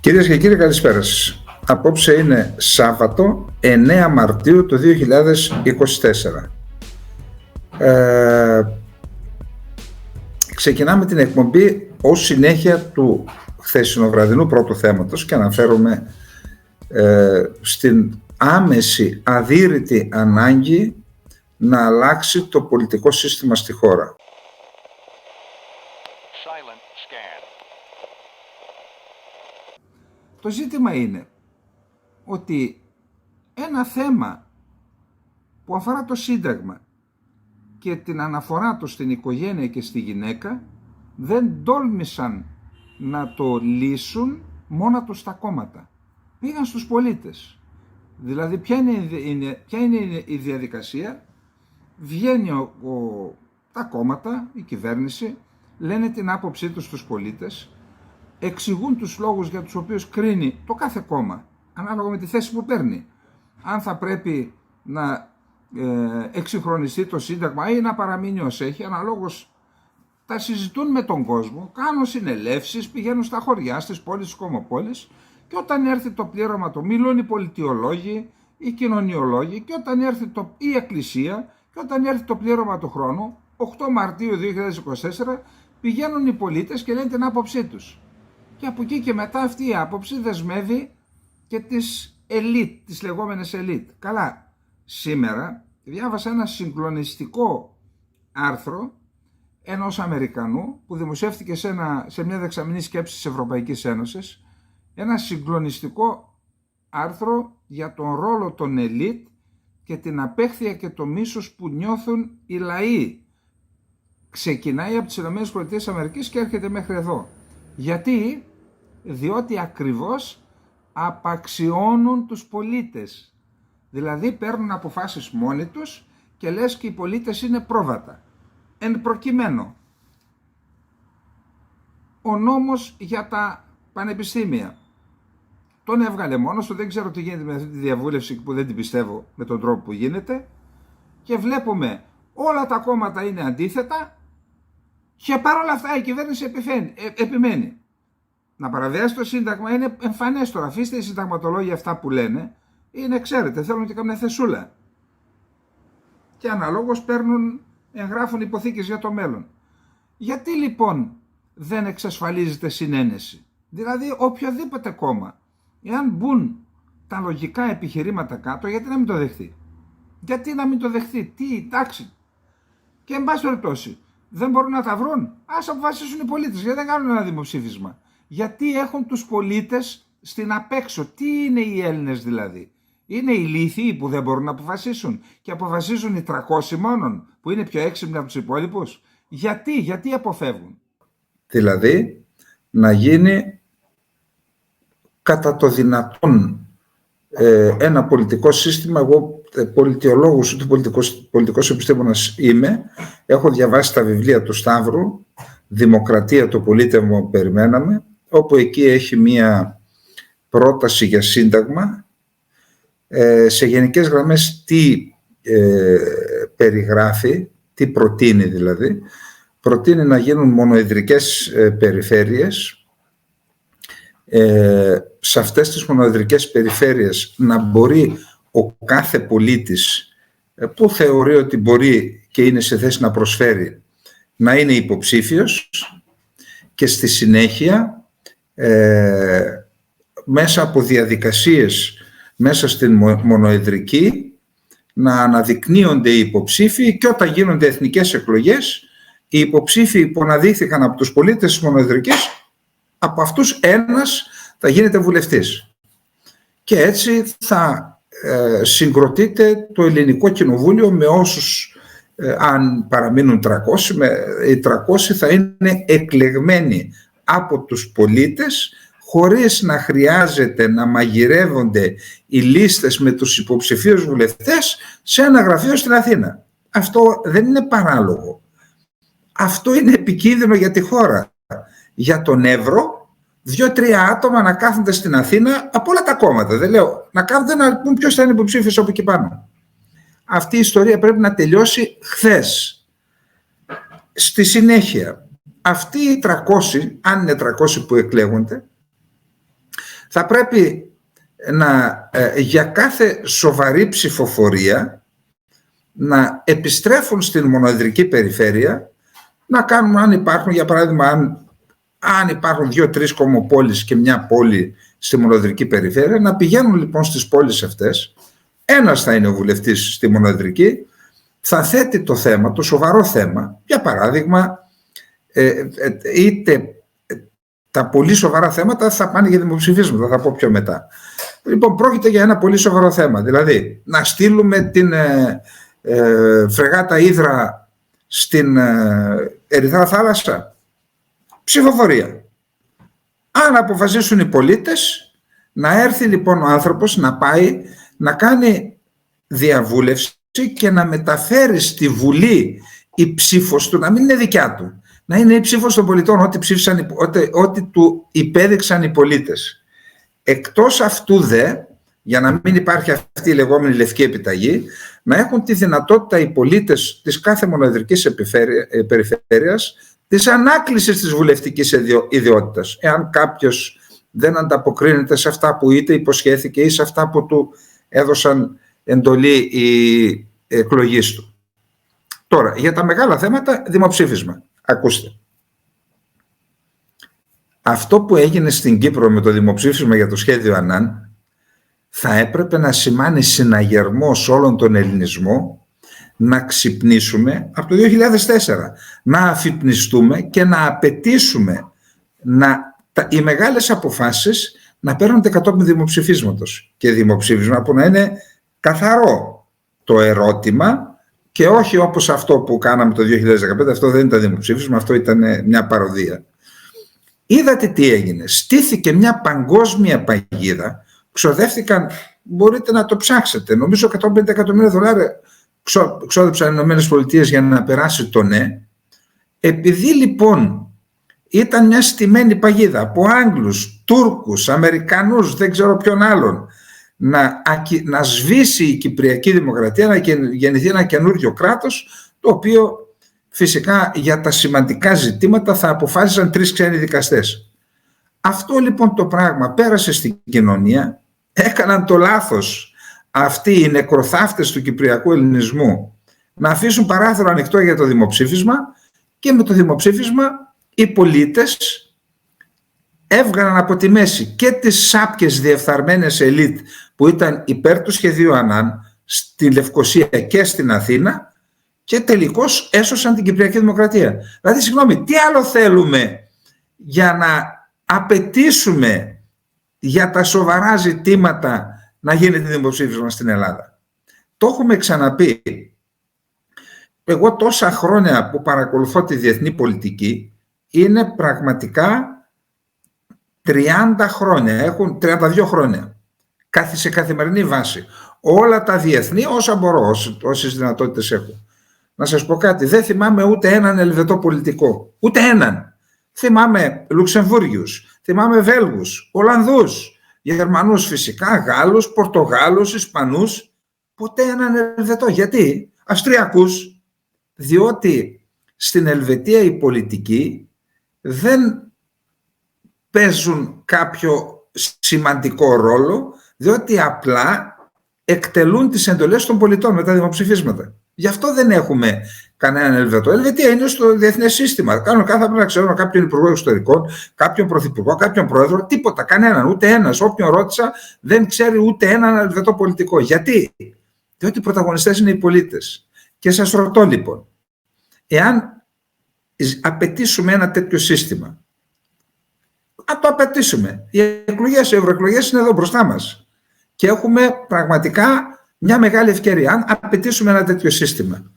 Κυρίες και κύριοι, καλησπέρα σας. Απόψε είναι Σάββατο 9 Μαρτίου του 2024. Ξεκινάμε την εκπομπή ως συνέχεια του χθεσινοβραδινού πρώτου θέματος και αναφέρομαι στην άμεση αδύρυτη ανάγκη να αλλάξει το πολιτικό σύστημα στη χώρα. Το ζήτημα είναι ότι ένα θέμα που αφορά το Σύνταγμα και την αναφορά του στην οικογένεια και στη γυναίκα δεν τόλμησαν να το λύσουν μόνα τους τα κόμματα. Πήγαν στους πολίτες. Δηλαδή ποια είναι η διαδικασία? Βγαίνει τα κόμματα, η κυβέρνηση, λένε την άποψή τους στους πολίτες, εξηγούν τους λόγους για τους οποίους κρίνει το κάθε κόμμα, ανάλογα με τη θέση που παίρνει. Αν θα πρέπει να εξυγχρονιστεί το Σύνταγμα ή να παραμείνει ως έχει, αναλόγως τα συζητούν με τον κόσμο, κάνουν συνελεύσεις, πηγαίνουν στα χωριά, στις πόλεις, στις κομμοπόλεις, και όταν έρθει το πλήρωμα το μιλούν οι πολιτιολόγοι, οι κοινωνιολόγοι, και όταν έρθει η Εκκλησία, και όταν έρθει το πλήρωμα του χρόνου, 8 Μαρτίου 2024, πηγαίνουν οι πολίτες και λένε την άποψή τους. Και από εκεί και μετά αυτή η άποψη δεσμεύει και τις ελίτ, τις λεγόμενες ελίτ. Καλά, σήμερα διάβασα ένα συγκλονιστικό άρθρο ενός Αμερικανού που δημοσιεύτηκε σε μια δεξαμηνή σκέψη της Ευρωπαϊκής Ένωσης, ένα συγκλονιστικό άρθρο για τον ρόλο των ελίτ και την απέχθεια και το μίσος που νιώθουν οι λαοί. Ξεκινάει από τις ΗΠΑ και έρχεται μέχρι εδώ. Γιατί? Διότι ακριβώς απαξιώνουν τους πολίτες. Δηλαδή παίρνουν αποφάσεις μόνοι τους και λες και οι πολίτες είναι πρόβατα. Εν προκειμένου, ο νόμος για τα πανεπιστήμια τον έβγαλε μόνος του, δεν ξέρω τι γίνεται με αυτή τη διαβούλευση που δεν την πιστεύω με τον τρόπο που γίνεται, και βλέπουμε όλα τα κόμματα είναι αντίθετα και παρόλα αυτά η κυβέρνηση επιμένει. Να παραβιάσει το Σύνταγμα είναι εμφανές τώρα. Αφήστε οι συνταγματολόγοι αυτά που λένε, είναι, ξέρετε, θέλουν και καμιά θεσούλα. Και αναλόγως εγγράφουν υποθήκες για το μέλλον. Γιατί λοιπόν δεν εξασφαλίζεται συνένεση? Δηλαδή οποιοδήποτε κόμμα, εάν μπουν τα λογικά επιχειρήματα κάτω, γιατί να μην το δεχτεί? Γιατί να μην το δεχτεί? Τι τάξη? Και εν πάση περιπτώσει, δεν μπορούν να τα βρουν? Ας αποφασίσουν οι πολίτες. Γιατί δεν κάνουν ένα δημοψήφισμα? Γιατί έχουν τους πολίτες στην απέξω? Τι είναι οι Έλληνες δηλαδή? Είναι οι ηλίθιοι που δεν μπορούν να αποφασίσουν και αποφασίζουν οι 300 μόνον που είναι πιο έξυπνοι από τους υπόλοιπους? Γιατί αποφεύγουν? Δηλαδή να γίνει κατά το δυνατόν ένα πολιτικό σύστημα. Εγώ πολιτιολόγος ούτε πολιτικός επιστήμονας είμαι. Έχω διαβάσει τα βιβλία του Σταύρου, «Δημοκρατία, το πολίτευμα που περιμέναμε», όπου εκεί έχει μία πρόταση για σύνταγμα. Σε γενικές γραμμές τι περιγράφει, τι προτείνει δηλαδή? Προτείνει να γίνουν μονοεδρικές περιφέρειες. Σε αυτές τις μονοεδρικές περιφέρειες να μπορεί ο κάθε πολίτης που θεωρεί ότι μπορεί και είναι σε θέση να προσφέρει να είναι υποψήφιος, και στη συνέχεια μέσα από διαδικασίες μέσα στην μονοεδρική να αναδεικνύονται οι υποψήφοι, και όταν γίνονται εθνικές εκλογές οι υποψήφοι που αναδείχθηκαν από τους πολίτες της μονοεδρικής, από αυτούς ένας θα γίνεται βουλευτής. Και έτσι θα συγκροτείται το ελληνικό κοινοβούλιο με όσους, αν παραμείνουν 300, οι 300 θα είναι εκλεγμένοι από τους πολίτες, χωρίς να χρειάζεται να μαγειρεύονται οι λίστες με τους υποψηφίους βουλευτές σε ένα γραφείο στην Αθήνα. Αυτό δεν είναι παράλογο. Αυτό είναι επικίνδυνο για τη χώρα. Για τον Εύρο, 2-3 άτομα να κάθονται στην Αθήνα από όλα τα κόμματα. Δεν λέω να κάθονται να πούν ποιος θα είναι υποψήφιος από εκεί πάνω. Αυτή η ιστορία πρέπει να τελειώσει χθες. Στη συνέχεια, αυτοί οι 300, αν είναι 300 που εκλέγονται, θα πρέπει για κάθε σοβαρή ψηφοφορία να επιστρέφουν στην μονοεδρική περιφέρεια, να κάνουν, αν υπάρχουν, για παράδειγμα, αν υπάρχουν 2-3 κομμοπόλεις και μια πόλη στη μονοεδρική περιφέρεια, να πηγαίνουν λοιπόν στις πόλεις αυτές. Ένας θα είναι ο βουλευτής στη μονοεδρική, θα θέτει το θέμα, το σοβαρό θέμα, για παράδειγμα, είτε τα πολύ σοβαρά θέματα θα πάνε για δημοψηφίσματα, θα πω πιο μετά. Λοιπόν, πρόκειται για ένα πολύ σοβαρό θέμα, δηλαδή να στείλουμε την φρεγάτα Ύδρα στην Ερυθρά Θάλασσα. Ψηφοφορία. Αν αποφασίσουν οι πολίτες, να έρθει λοιπόν ο άνθρωπος να πάει να κάνει διαβούλευση και να μεταφέρει στη Βουλή η ψήφος του, να μην είναι δικιά του, να είναι η ψήφος των πολιτών, ό,τι του υπέδειξαν οι πολίτες. Εκτός αυτού για να μην υπάρχει αυτή η λεγόμενη λευκή επιταγή, να έχουν τη δυνατότητα οι πολίτες της κάθε μονοεδρικής περιφέρειας της ανάκλησης της βουλευτικής ιδιότητας. Εάν κάποιος δεν ανταποκρίνεται σε αυτά που είτε υποσχέθηκε ή σε αυτά που του έδωσαν εντολή οι εκλογείς του. Τώρα, για τα μεγάλα θέματα, δημοψήφισμα. Ακούστε. Αυτό που έγινε στην Κύπρο με το δημοψήφισμα για το σχέδιο Ανάν θα έπρεπε να σημάνει συναγερμό σε όλον τον ελληνισμό, να ξυπνήσουμε από το 2004, να αφυπνιστούμε και να απαιτήσουμε οι μεγάλες αποφάσεις να παίρνονται κατόπιν δημοψηφίσματος, και δημοψήφισμα που να είναι καθαρό το ερώτημα και όχι όπως αυτό που κάναμε το 2015. Αυτό δεν ήταν δημοψήφισμα, αυτό ήταν μια παροδία. Είδατε τι έγινε. Στήθηκε μια παγκόσμια παγίδα, ξοδεύτηκαν, μπορείτε να το ψάξετε, νομίζω $150 εκατομμύρια ξόδεψαν οι ΗΠΑ για να περάσει το ναι. Επειδή λοιπόν ήταν μια στημένη παγίδα από Άγγλους, Τούρκους, Αμερικανούς, δεν ξέρω ποιον άλλον, να σβήσει η Κυπριακή Δημοκρατία, να γεννηθεί ένα καινούριο κράτος, το οποίο φυσικά για τα σημαντικά ζητήματα θα αποφάσισαν 3 ξένοι δικαστές. Αυτό λοιπόν το πράγμα πέρασε στην κοινωνία, έκαναν το λάθος αυτοί οι νεκροθάφτες του κυπριακού ελληνισμού να αφήσουν παράθυρο ανοιχτό για το δημοψήφισμα, και με το δημοψήφισμα οι πολίτες έβγαλαν από τη μέση και τις σάπιες διεφθαρμένες ελίτ που ήταν υπέρ του σχεδίου Ανάν στη Λευκοσία και στην Αθήνα, και τελικώς έσωσαν την Κυπριακή Δημοκρατία. Δηλαδή, συγγνώμη, τι άλλο θέλουμε για να απαιτήσουμε για τα σοβαρά ζητήματα να γίνεται δημοψήφισμα στην Ελλάδα? Το έχουμε ξαναπεί. Εγώ τόσα χρόνια που παρακολουθώ τη διεθνή πολιτική, είναι πραγματικά 30 χρόνια, έχουν 32 χρόνια σε καθημερινή βάση. Όλα τα διεθνή, όσα μπορώ, όσες δυνατότητες έχω. Να σας πω κάτι, δεν θυμάμαι ούτε έναν Ελβετό πολιτικό, ούτε έναν. Θυμάμαι Λουξεμβούργιους, θυμάμαι Βέλγους, Ολλανδούς, Γερμανούς φυσικά, Γάλλους, Πορτογάλους, Ισπανούς, ποτέ έναν Ελβετό. Γιατί? Αυστριακούς, διότι στην Ελβετία οι πολιτικοί δεν παίζουν κάποιο σημαντικό ρόλο, διότι απλά εκτελούν τις εντολές των πολιτών με τα δημοψηφίσματα. Γι' αυτό δεν έχουμε κανέναν Ελβετό. Η Ελβετία είναι στο διεθνές σύστημα. Κανονικά θα πρέπει να ξέρουν κάποιον υπουργό εξωτερικών, κάποιον πρωθυπουργό, κάποιον πρόεδρο, τίποτα, κανέναν, ούτε ένας. Όποιον ρώτησα δεν ξέρει ούτε έναν Ελβετό πολιτικό. Γιατί? Διότι οι πρωταγωνιστές είναι οι πολίτες. Και σας ρωτώ λοιπόν, εάν απαιτήσουμε ένα τέτοιο σύστημα, αν το απαιτήσουμε, οι ευρωεκλογές είναι εδώ μπροστά μας και έχουμε πραγματικά μια μεγάλη ευκαιρία. Αν απαιτήσουμε ένα τέτοιο σύστημα,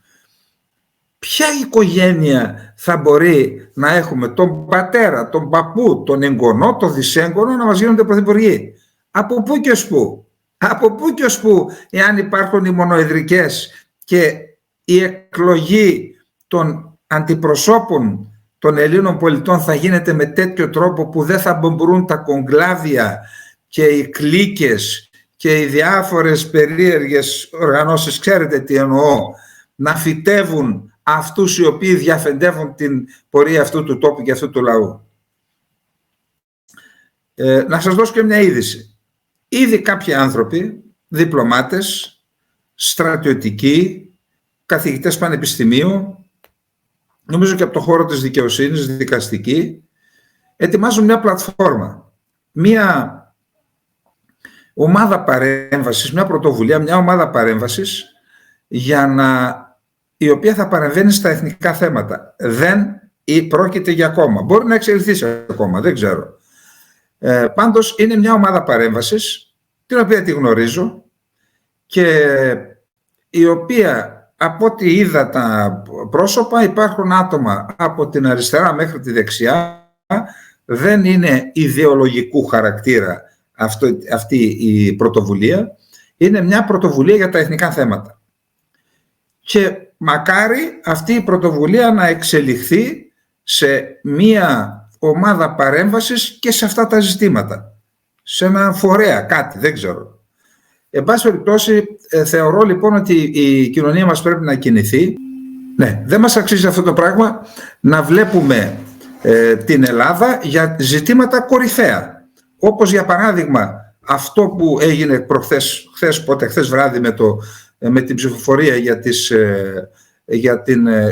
ποια οικογένεια θα μπορεί να έχουμε τον πατέρα, τον παππού, τον εγγονό, τον δυσέγγονο να μας γίνονται πρωθυπουργοί? Από πού και ως πού? Από πού και ως πού, εάν υπάρχουν οι μονοεδρικές και η εκλογή των αντιπροσώπων των Ελλήνων πολιτών θα γίνεται με τέτοιο τρόπο που δεν θα μπορούν τα κογκλάβια και οι κλίκες και οι διάφορες περίεργες οργανώσεις, ξέρετε τι εννοώ, να φυτεύουν αυτούς οι οποίοι διαφεντεύουν την πορεία αυτού του τόπου και αυτού του λαού? Να σας δώσω και μια είδηση. Ήδη κάποιοι άνθρωποι, διπλωμάτες, στρατιωτικοί, καθηγητές πανεπιστημίου, νομίζω και από το χώρο της δικαιοσύνης, δικαστική, ετοιμάζουν μια πλατφόρμα, μια ομάδα παρέμβασης, μια πρωτοβουλία, μια ομάδα παρέμβασης η οποία θα παρεμβαίνει στα εθνικά θέματα. Δεν πρόκειται για κόμμα. Μπορεί να εξελιχθεί σε κόμμα, δεν ξέρω. Πάντως είναι μια ομάδα παρέμβασης, την οποία τη γνωρίζω και η οποία, από ό,τι είδα τα πρόσωπα, υπάρχουν άτομα από την αριστερά μέχρι τη δεξιά, δεν είναι ιδεολογικού χαρακτήρα αυτή η πρωτοβουλία, είναι μια πρωτοβουλία για τα εθνικά θέματα. Και μακάρι αυτή η πρωτοβουλία να εξελιχθεί σε μια ομάδα παρέμβασης και σε αυτά τα ζητήματα. Σε ένα φορέα, κάτι, δεν ξέρω. Εν πάση περιπτώσει, θεωρώ λοιπόν ότι η κοινωνία μας πρέπει να κινηθεί. Ναι, δεν μας αξίζει αυτό το πράγμα να βλέπουμε την Ελλάδα για ζητήματα κορυφαία. Όπως για παράδειγμα αυτό που έγινε χθες βράδυ με την ψηφοφορία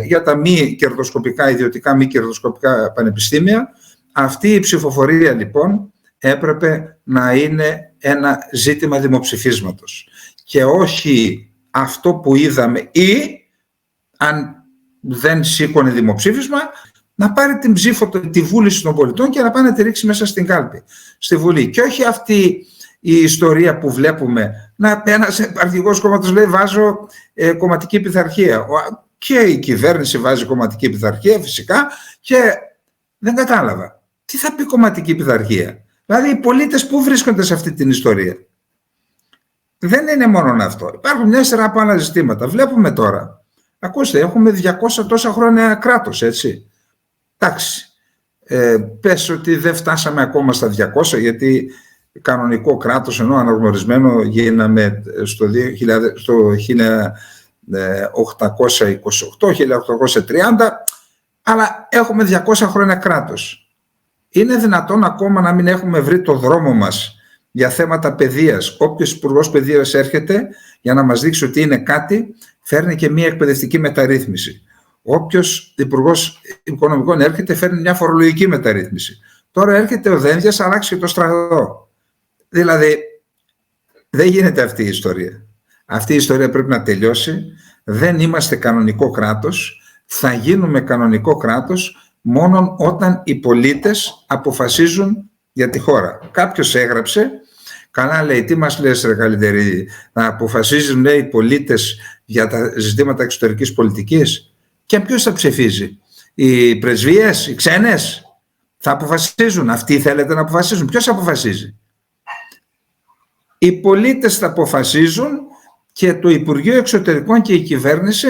για τα μη κερδοσκοπικά, ιδιωτικά μη κερδοσκοπικά πανεπιστήμια. Αυτή η ψηφοφορία λοιπόν έπρεπε να είναι ένα ζήτημα δημοψηφίσματος και όχι αυτό που είδαμε, ή αν δεν σήκωνε δημοψήφισμα να πάρει την ψήφο, τη βούληση των πολιτών και να πάει να τη ρίξει μέσα στην κάλπη, στη Βουλή. Και όχι αυτή η ιστορία που βλέπουμε, ένας αρχηγός κόμματος λέει βάζω κομματική πειθαρχία. Και η κυβέρνηση βάζει κομματική πειθαρχία φυσικά και δεν κατάλαβα. Τι θα πει κομματική πειθαρχία? Δηλαδή οι πολίτες που βρίσκονται σε αυτή την ιστορία? Δεν είναι μόνο αυτό. Υπάρχουν μια σειρά από άλλα ζητήματα. Βλέπουμε τώρα. Ακούστε, έχουμε 200 τόσα χρόνια κράτος, έτσι. Εντάξει. Πες ότι δεν φτάσαμε ακόμα στα 200, γιατί κανονικό κράτος, ενώ αναγνωρισμένο, γίναμε στο 1828, 1830, αλλά έχουμε 200 χρόνια κράτος. Είναι δυνατόν ακόμα να μην έχουμε βρει το δρόμο μας για θέματα παιδείας? Όποιος υπουργός παιδείας έρχεται για να μας δείξει ότι είναι κάτι, φέρνει και μια εκπαιδευτική μεταρρύθμιση. Όποιος υπουργός οικονομικών έρχεται, φέρνει μια φορολογική μεταρρύθμιση. Τώρα έρχεται ο Δένδιας, αλλάξει και το στρατό. Δηλαδή, δεν γίνεται αυτή η ιστορία. Αυτή η ιστορία πρέπει να τελειώσει. Δεν είμαστε κανονικό κράτος. Θα γίνουμε κανονικό κράτος μόνο όταν οι πολίτες αποφασίζουν για τη χώρα. Κάποιος έγραψε, καλά λέει, τι μας λες ρε Καλεντερίδη, να αποφασίζουν, λέει, οι πολίτες για τα ζητήματα εξωτερικής πολιτικής? Και ποιος θα ψηφίζει? Οι πρεσβείες, οι ξένες θα αποφασίζουν? Αυτοί θέλετε να αποφασίζουν? Ποιος αποφασίζει? Οι πολίτες θα αποφασίζουν και το Υπουργείο Εξωτερικών και η κυβέρνηση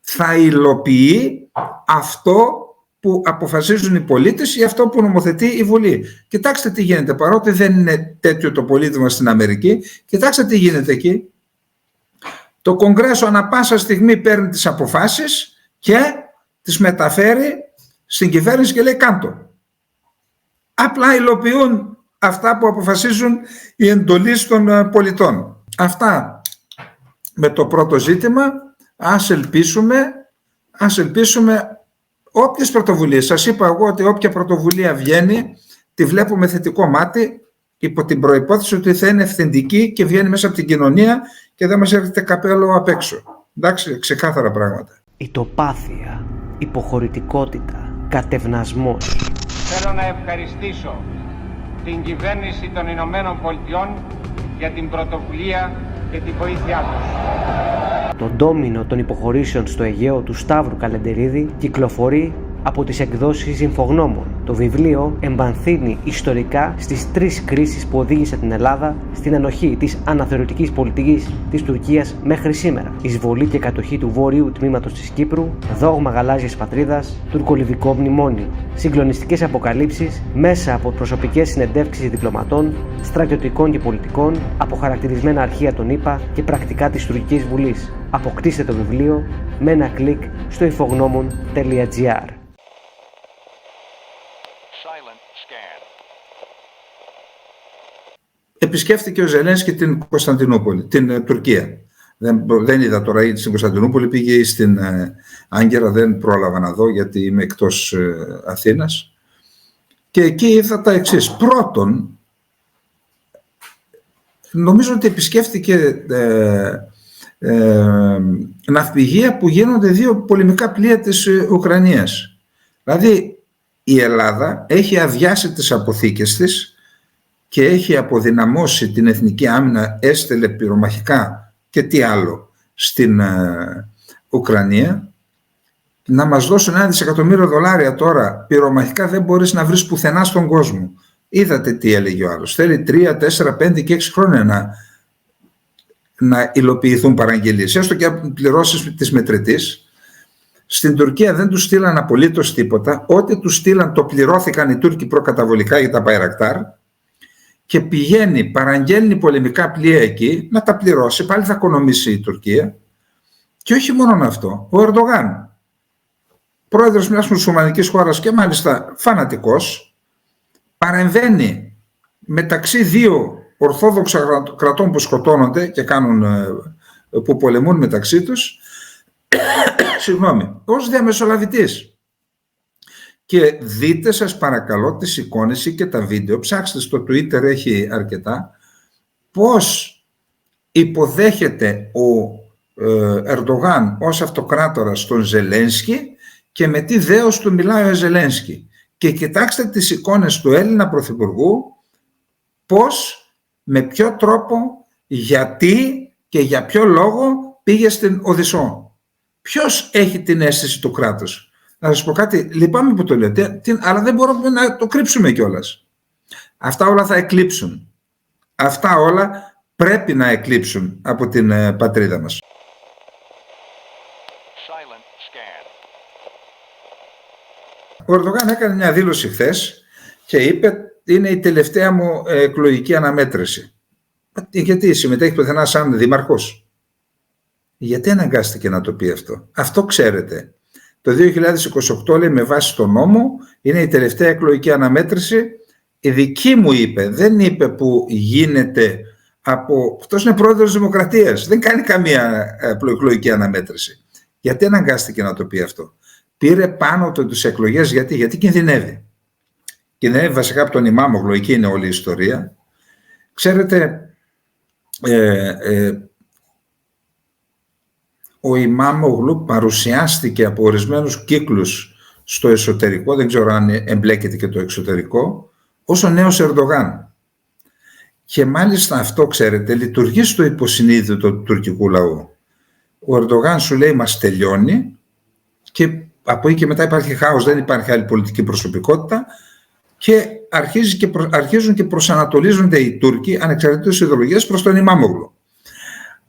θα υλοποιεί αυτό που αποφασίζουν οι πολίτες ή αυτό που νομοθετεί η Βουλή. Κοιτάξτε τι γίνεται, παρότι δεν είναι τέτοιο το πολίτημα στην Αμερική, κοιτάξτε τι γίνεται εκεί. Το Κογκρέσο ανά πάσα στιγμή παίρνει τις αποφάσεις και τις μεταφέρει στην κυβέρνηση και λέει κάντο. Απλά υλοποιούν αυτά που αποφασίζουν οι εντολείς των πολιτών. Αυτά με το πρώτο ζήτημα. Ας ελπίσουμε όποιες πρωτοβουλίες. Σας είπα εγώ ότι όποια πρωτοβουλία βγαίνει τη βλέπω με θετικό μάτι, υπό την προϋπόθεση ότι θα είναι ευθυντική και βγαίνει μέσα από την κοινωνία και δεν μας έρχεται καπέλο απ' έξω. Εντάξει, ξεκάθαρα πράγματα. Ητοπάθεια, υποχωρητικότητα, κατευνασμός. Θέλω να ευχαριστήσω την κυβέρνηση των Ηνωμένων Πολιτειών για την πρωτοβουλία και τη βοήθειά τους. Το ντόμινο των υποχωρήσεων στο Αιγαίο του Σταύρου Καλεντερίδη κυκλοφορεί από τις εκδόσεις Ινφογνώμων. Το βιβλίο εμβαθύνει ιστορικά στις τρεις κρίσεις που οδήγησαν την Ελλάδα στην ανοχή της αναθεωρητικής πολιτικής της Τουρκίας μέχρι σήμερα. Εισβολή και κατοχή του βόρειου τμήματος της Κύπρου, δόγμα γαλάζιας πατρίδας, τουρκολιβικό μνημόνιο. Συγκλονιστικές αποκαλύψεις μέσα από προσωπικές συνεντεύξεις διπλωματών, στρατιωτικών και πολιτικών, αποχαρακτηρισμένα αρχεία των ΗΠΑ και πρακτικά της Τουρκικής Βουλής. Αποκτήστε το βιβλίο με ένα κλικ στο infognomon.gr. επισκέφθηκε ο Ζελένσκι την Κωνσταντινούπολη, την Τουρκία. Δεν είδα τώρα στην Κωνσταντινούπολη, πήγε στην Άγκυρα, δεν πρόλαβα να δω γιατί είμαι εκτός Αθήνας. Και εκεί είδα τα εξής. Πρώτον, νομίζω ότι επισκέφθηκε ναυπηγεία που γίνονται 2 πολεμικά πλοία της Ουκρανίας. Δηλαδή η Ελλάδα έχει αδειάσει τις αποθήκες της και έχει αποδυναμώσει την εθνική άμυνα, έστελε πυρομαχικά και τι άλλο στην Ουκρανία. Να μας δώσουν $1 δισεκατομμύριο τώρα πυρομαχικά δεν μπορείς να βρεις πουθενά στον κόσμο. Είδατε τι έλεγε ο άλλος. Θέλει 3, 4, 5 και 6 χρόνια να υλοποιηθούν παραγγελίες. Έστω και αν πληρώσεις της μετρητής. Στην Τουρκία δεν τους στείλαν απολύτως τίποτα. Ό,τι τους στείλαν το πληρώθηκαν οι Τούρκοι προκαταβολικά για τα Μπαϊρακτάρ. Και πηγαίνει, παραγγέλνει πολεμικά πλοία εκεί, να τα πληρώσει. Πάλι θα οικονομήσει η Τουρκία. Και όχι μόνο αυτό. Ο Ερντογάν, πρόεδρος μιας μουσουλμανικής χώρας και μάλιστα φανατικός, παρεμβαίνει μεταξύ 2 ορθόδοξα κρατών που σκοτώνονται και που πολεμούν μεταξύ τους, ως διαμεσολαβητής. Και δείτε σας παρακαλώ τις εικόνες και τα βίντεο, ψάξτε στο Twitter, έχει αρκετά, πώς υποδέχεται ο Ερντογάν ως αυτοκράτορας τον Ζελένσκι και με τι δέος του μιλάει ο Ζελένσκι. Και κοιτάξτε τις εικόνες του Έλληνα Πρωθυπουργού, πώς, με ποιο τρόπο, γιατί και για ποιο λόγο πήγε στην Οδυσσό. Ποιος έχει την αίσθηση του κράτους? Να σας πω κάτι, λυπάμαι που το λέω, αλλά δεν μπορούμε να το κρύψουμε κιόλας. Αυτά όλα θα εκλείψουν. Αυτά όλα πρέπει να εκλείψουν από την πατρίδα μας. Ο Ερντογάν έκανε μια δήλωση χθες και είπε είναι η τελευταία μου εκλογική αναμέτρηση. Γιατί συμμετέχει πουθενά σαν δήμαρχος? Γιατί αναγκάστηκε να το πει αυτό? Αυτό ξέρετε. Το 2028 λέει με βάση τον νόμο είναι η τελευταία εκλογική αναμέτρηση. Η δική μου είπε, δεν είπε που γίνεται από... Αυτός είναι πρόεδρος της Δημοκρατίας, δεν κάνει καμία εκλογική αναμέτρηση. Γιατί αναγκάστηκε να το πει αυτό? Πήρε πάνω του τις εκλογές γιατί κινδυνεύει. Κινδυνεύει βασικά από τον Ημάμογλου, εκεί είναι όλη η ιστορία. Ξέρετε, ο Ημάμογλου παρουσιάστηκε από ορισμένους κύκλους στο εσωτερικό, δεν ξέρω αν εμπλέκεται και το εξωτερικό, ως ο νέος Ερντογάν. Και μάλιστα αυτό, ξέρετε, λειτουργεί στο υποσυνείδητο του τουρκικού λαού. Ο Ερντογάν σου λέει μας τελειώνει και από εκεί και μετά υπάρχει χάος, δεν υπάρχει άλλη πολιτική προσωπικότητα και αρχίζουν και προσανατολίζονται οι Τούρκοι ανεξαρτήτως ιδεολογίας προς τον Ημάμογλου.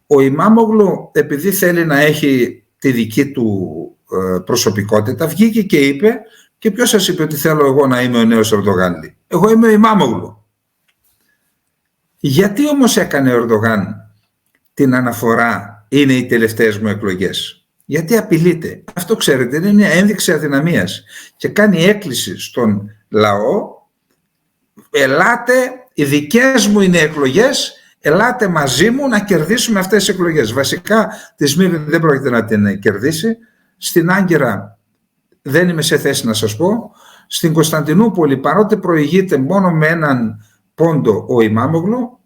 Ο Ημάμογλου, επειδή θέλει να έχει τη δική του προσωπικότητα, βγήκε και είπε, και ποιος σας είπε ότι θέλω εγώ να είμαι ο νέος Ερντογάν? Εγώ είμαι ο Ημάμογλου. Γιατί όμως έκανε ο Ερντογάν την αναφορά είναι οι τελευταίες μου εκλογές? Γιατί απειλείται. Αυτό ξέρετε είναι μια ένδειξη αδυναμίας και κάνει έκκληση στον λαό, ελάτε, οι δικές μου είναι εκλογές, ελάτε μαζί μου να κερδίσουμε αυτές τις εκλογές. Βασικά τη ΣΜΥΒ δεν πρόκειται να την κερδίσει. Στην Άγκυρα δεν είμαι σε θέση να σας πω. Στην Κωνσταντινούπολη, παρότι προηγείται μόνο με έναν πόντο ο Ημάμογλου,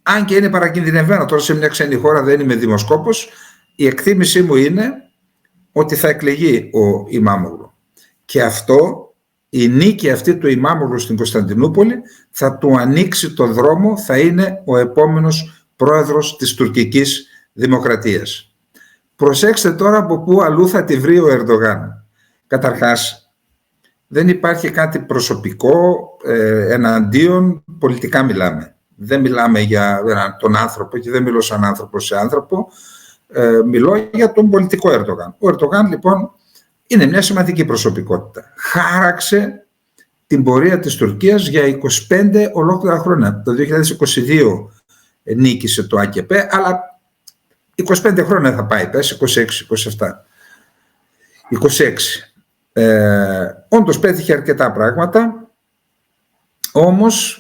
αν και είναι παρακινδυνευμένο τώρα σε μια ξένη χώρα, δεν είμαι δημοσκόπος, η εκτίμησή μου είναι ότι θα εκλεγεί ο Ημάμογλου. Και αυτό, η νίκη αυτή του Ημάμογλου στην Κωνσταντινούπολη θα του ανοίξει το δρόμο, θα είναι ο επόμενος πρόεδρος της τουρκικής δημοκρατίας. Προσέξτε τώρα από πού αλλού θα τη βρει ο Ερντογάν. Καταρχάς, δεν υπάρχει κάτι προσωπικό εναντίον, πολιτικά μιλάμε. Δεν μιλάμε για τον άνθρωπο και δεν μιλώ σαν άνθρωπο σε άνθρωπο, μιλώ για τον πολιτικό Ερντογάν. Ο Ερντογάν λοιπόν είναι μια σημαντική προσωπικότητα. Χάραξε την πορεία της Τουρκίας για 25 ολόκληρα χρόνια. Το 2022 νίκησε το ΑΚΠ, αλλά 25 χρόνια θα πάει, πες 26. Όντως πέτυχε αρκετά πράγματα, όμως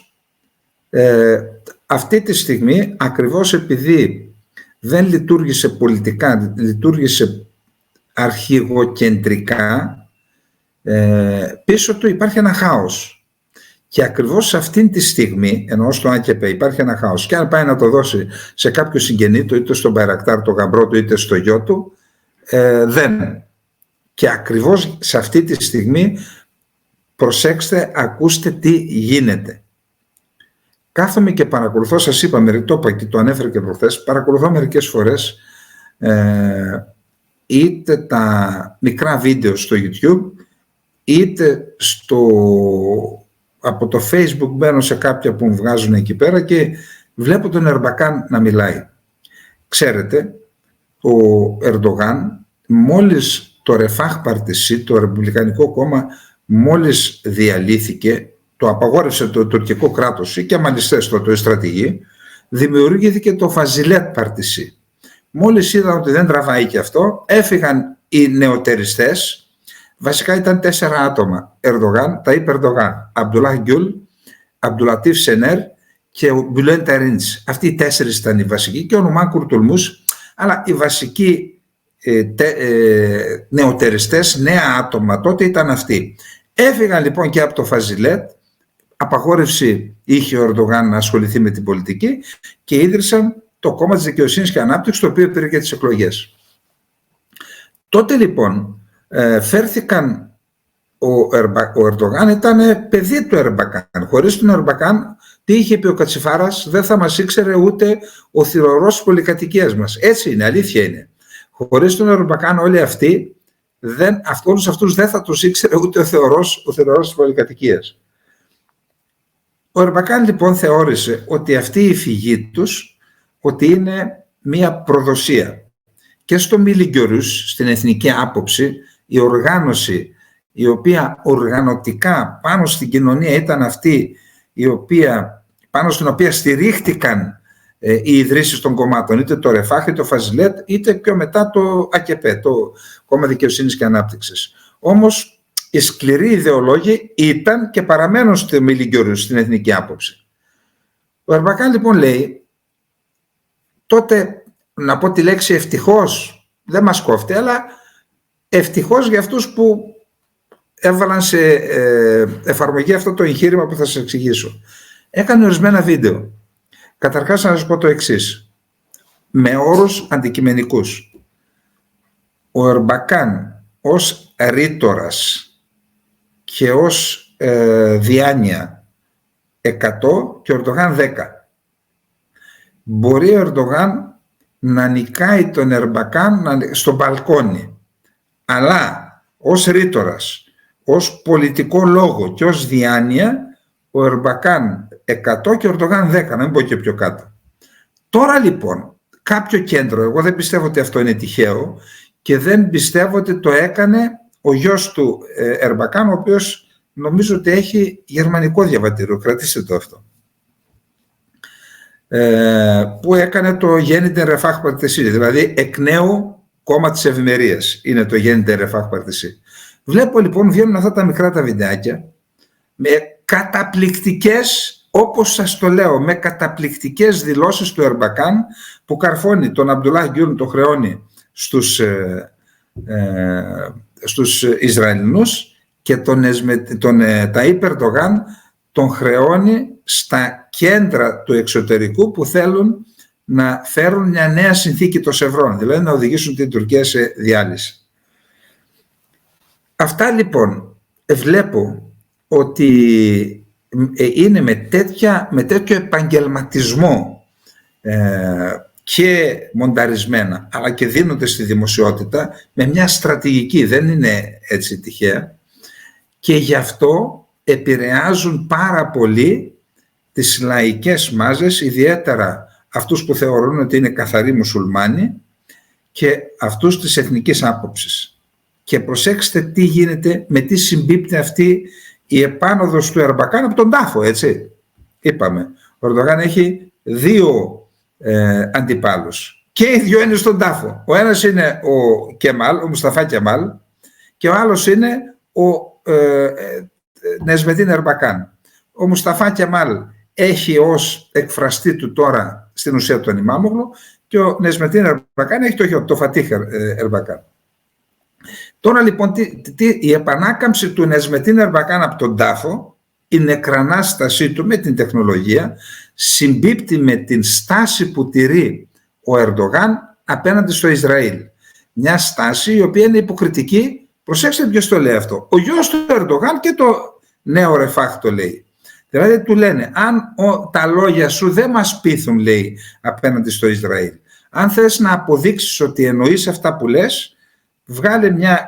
Αυτή τη στιγμή, ακριβώς επειδή δεν λειτουργήσε πολιτικά, λειτουργήσε αρχηγοκεντρικά, πίσω του υπάρχει ένα χάος. Και ακριβώς σε αυτήν τη στιγμή, ενώ στο ΑΚΠ υπάρχει ένα χάος, και αν πάει να το δώσει σε κάποιο συγγενή του, είτε στον Μπαϊρακτάρ, τον γαμπρό του, είτε στο γιο του, δεν. Και ακριβώς σε αυτή τη στιγμή, προσέξτε, ακούστε τι γίνεται. Κάθομαι και παρακολουθώ, σας είπα, το είπα και το ανέφερε και προχθές, παρακολουθώ μερικές φορές είτε τα μικρά βίντεο στο YouTube, είτε από το Facebook μπαίνω σε κάποια που μου βγάζουν εκεί πέρα και βλέπω τον Ερμπακάν να μιλάει. Ξέρετε, ο Ερντογάν, μόλις το Ρεφάχ Παρτισί, το Ρεπουμπλικανικό κόμμα, μόλις διαλύθηκε, το απαγόρευσε το τουρκικό κράτος, ή και αμαλιστές τότε οι στρατηγοί, δημιουργήθηκε το Φαζιλέτ Παρτισί. Μόλις είδαν ότι δεν τραβάει και αυτό, έφυγαν οι νεοτεριστές. Βασικά ήταν 4 άτομα. Ερντογάν, Ταΐπ Ερντογάν, Αμπτουλάχ Γκιούλ, Αμπτουλατίφ Σενέρ και ο Μπουλέν Ταρίντς. Αυτοί οι 4 ήταν οι βασικοί και ο Νουμάν Κουρτουλμούς, αλλά οι βασικοί νεοτεριστές, νέα άτομα τότε ήταν αυτοί. Έφυγαν λοιπόν και από το Φαζιλέτ, απαγόρευση είχε ο Ερντογάν να ασχοληθεί με την πολιτική και ίδρυσαν το κόμμα της Δικαιοσύνης και Ανάπτυξης, το οποίο πήρε και τις εκλογές. Τότε λοιπόν φέρθηκαν, ο Ερντογάν ήταν παιδί του Ερμπακάν. Χωρίς τον Ερμπακάν, τι είχε πει ο Κατσιφάρας, δεν θα μας ήξερε ούτε ο θυρωρός της πολυκατοικίας μας. Έτσι είναι, αλήθεια είναι. Χωρίς τον Ερμπακάν όλοι αυτοί, όλους αυτούς δεν θα τους ήξερε ούτε ο θυρωρός της πολυκατοικίας. Ο Ερμπακάν λοιπόν θεώρησε ότι αυτή η φυγή τους ότι είναι μια προδοσία. Και στο Μιλιγκιορούς, στην εθνική άποψη, η οργάνωση η οποία οργανωτικά πάνω στην κοινωνία ήταν αυτή πάνω στην οποία στηρίχτηκαν οι ιδρύσεις των κομμάτων, είτε το Ρεφάχ, είτε το Φαζιλέτ, είτε πιο μετά το ΑΚΠ, το Κόμμα Δικαιοσύνης και Ανάπτυξης. Όμως οι σκληροί ιδεολόγοι ήταν και παραμένουν στο Μιλιγκιορούς, στην εθνική άποψη. Ο Ερμπακάν λοιπόν λέει, τότε να πω τη λέξη ευτυχώς, δεν μας κόφτει, αλλά ευτυχώς για αυτούς που έβαλαν σε εφαρμογή αυτό το εγχείρημα που θα σας εξηγήσω. Έκανε ορισμένα βίντεο. Καταρχάς να σας πω το εξής, με όρους αντικειμενικούς. Ο Ερμπακάν ως ρήτορας και ως διάνοια 100 και ο Ερντογάν 10. Μπορεί ο Ερντογάν να νικάει τον Ερμπακάν στο μπαλκόνι, αλλά ως ρήτορας, ως πολιτικό λόγο και ως διάνοια, ο Ερμπακάν 100 και ο Ερντογάν 10, να μην πω και πιο κάτω. Τώρα λοιπόν κάποιο κέντρο, εγώ δεν πιστεύω ότι αυτό είναι τυχαίο και δεν πιστεύω ότι το έκανε ο γιος του Ερμπακάν, ο οποίος νομίζω ότι έχει γερμανικό διαβατήριο, κρατήστε το αυτό, που έκανε το Γέννητε Ρεφάχ Παρτισί, δηλαδή εκ νέου κόμμα της ευημερίας είναι το Γέννητε Ρεφάχ Παρτισί. Βλέπω λοιπόν βγαίνουν αυτά τα μικρά τα βιντεάκια με καταπληκτικές, όπως σας το λέω, με καταπληκτικές δηλώσεις του Ερμπακάν που καρφώνει τον Αμπτουλάχ Γκιούλ, το χρεώνει στους Ισραηλινούς και τον Ταΐπ Ερντογάν τον χρεώνει στα κέντρα του εξωτερικού που θέλουν να φέρουν μια νέα συνθήκη των Σευρών, δηλαδή να οδηγήσουν την Τουρκία σε διάλυση. Αυτά λοιπόν βλέπω ότι είναι με τέτοιο επαγγελματισμό και μονταρισμένα, αλλά και δίνονται στη δημοσιότητα με μια στρατηγική, δεν είναι έτσι τυχαία, και γι' αυτό επηρεάζουν πάρα πολύ τις λαϊκές μάζες, ιδιαίτερα αυτούς που θεωρούν ότι είναι καθαροί μουσουλμάνοι και αυτούς της εθνικής άποψης. Και προσέξτε τι γίνεται, με τι συμπίπτει αυτή η επάνωδος του Ερμπακάν από τον τάφο, έτσι. Είπαμε, ο Ερντογάν έχει 2 αντιπάλους και οι 2 είναι στον τάφο. Ο ένας είναι ο Κεμάλ, ο Μουσταφά Κεμάλ, και ο άλλος είναι ο Νεσμετίν Ερμπακάν. Ο Μουσταφά Κεμάλ έχει ως εκφραστή του τώρα στην ουσία τον Ιμάμογλου και ο Νεσμετίν Ερμπακάν έχει το Φατίχ Ερμπακάν. Τώρα λοιπόν η επανάκαμψη του Νεσμετίν Ερμπακάν από τον τάφο, η νεκρανάστασή του με την τεχνολογία, συμπίπτει με την στάση που τηρεί ο Ερντογάν απέναντι στο Ισραήλ. Μια στάση η οποία είναι υποκριτική. Προσέξτε ποιος το λέει αυτό. Ο γιος του Ερντογάν και το νέο Ρεφάχ το λέει. Δηλαδή του λένε, αν τα λόγια σου δεν μας πείθουν, λέει, απέναντι στο Ισραήλ, αν θες να αποδείξεις ότι εννοείς αυτά που λες,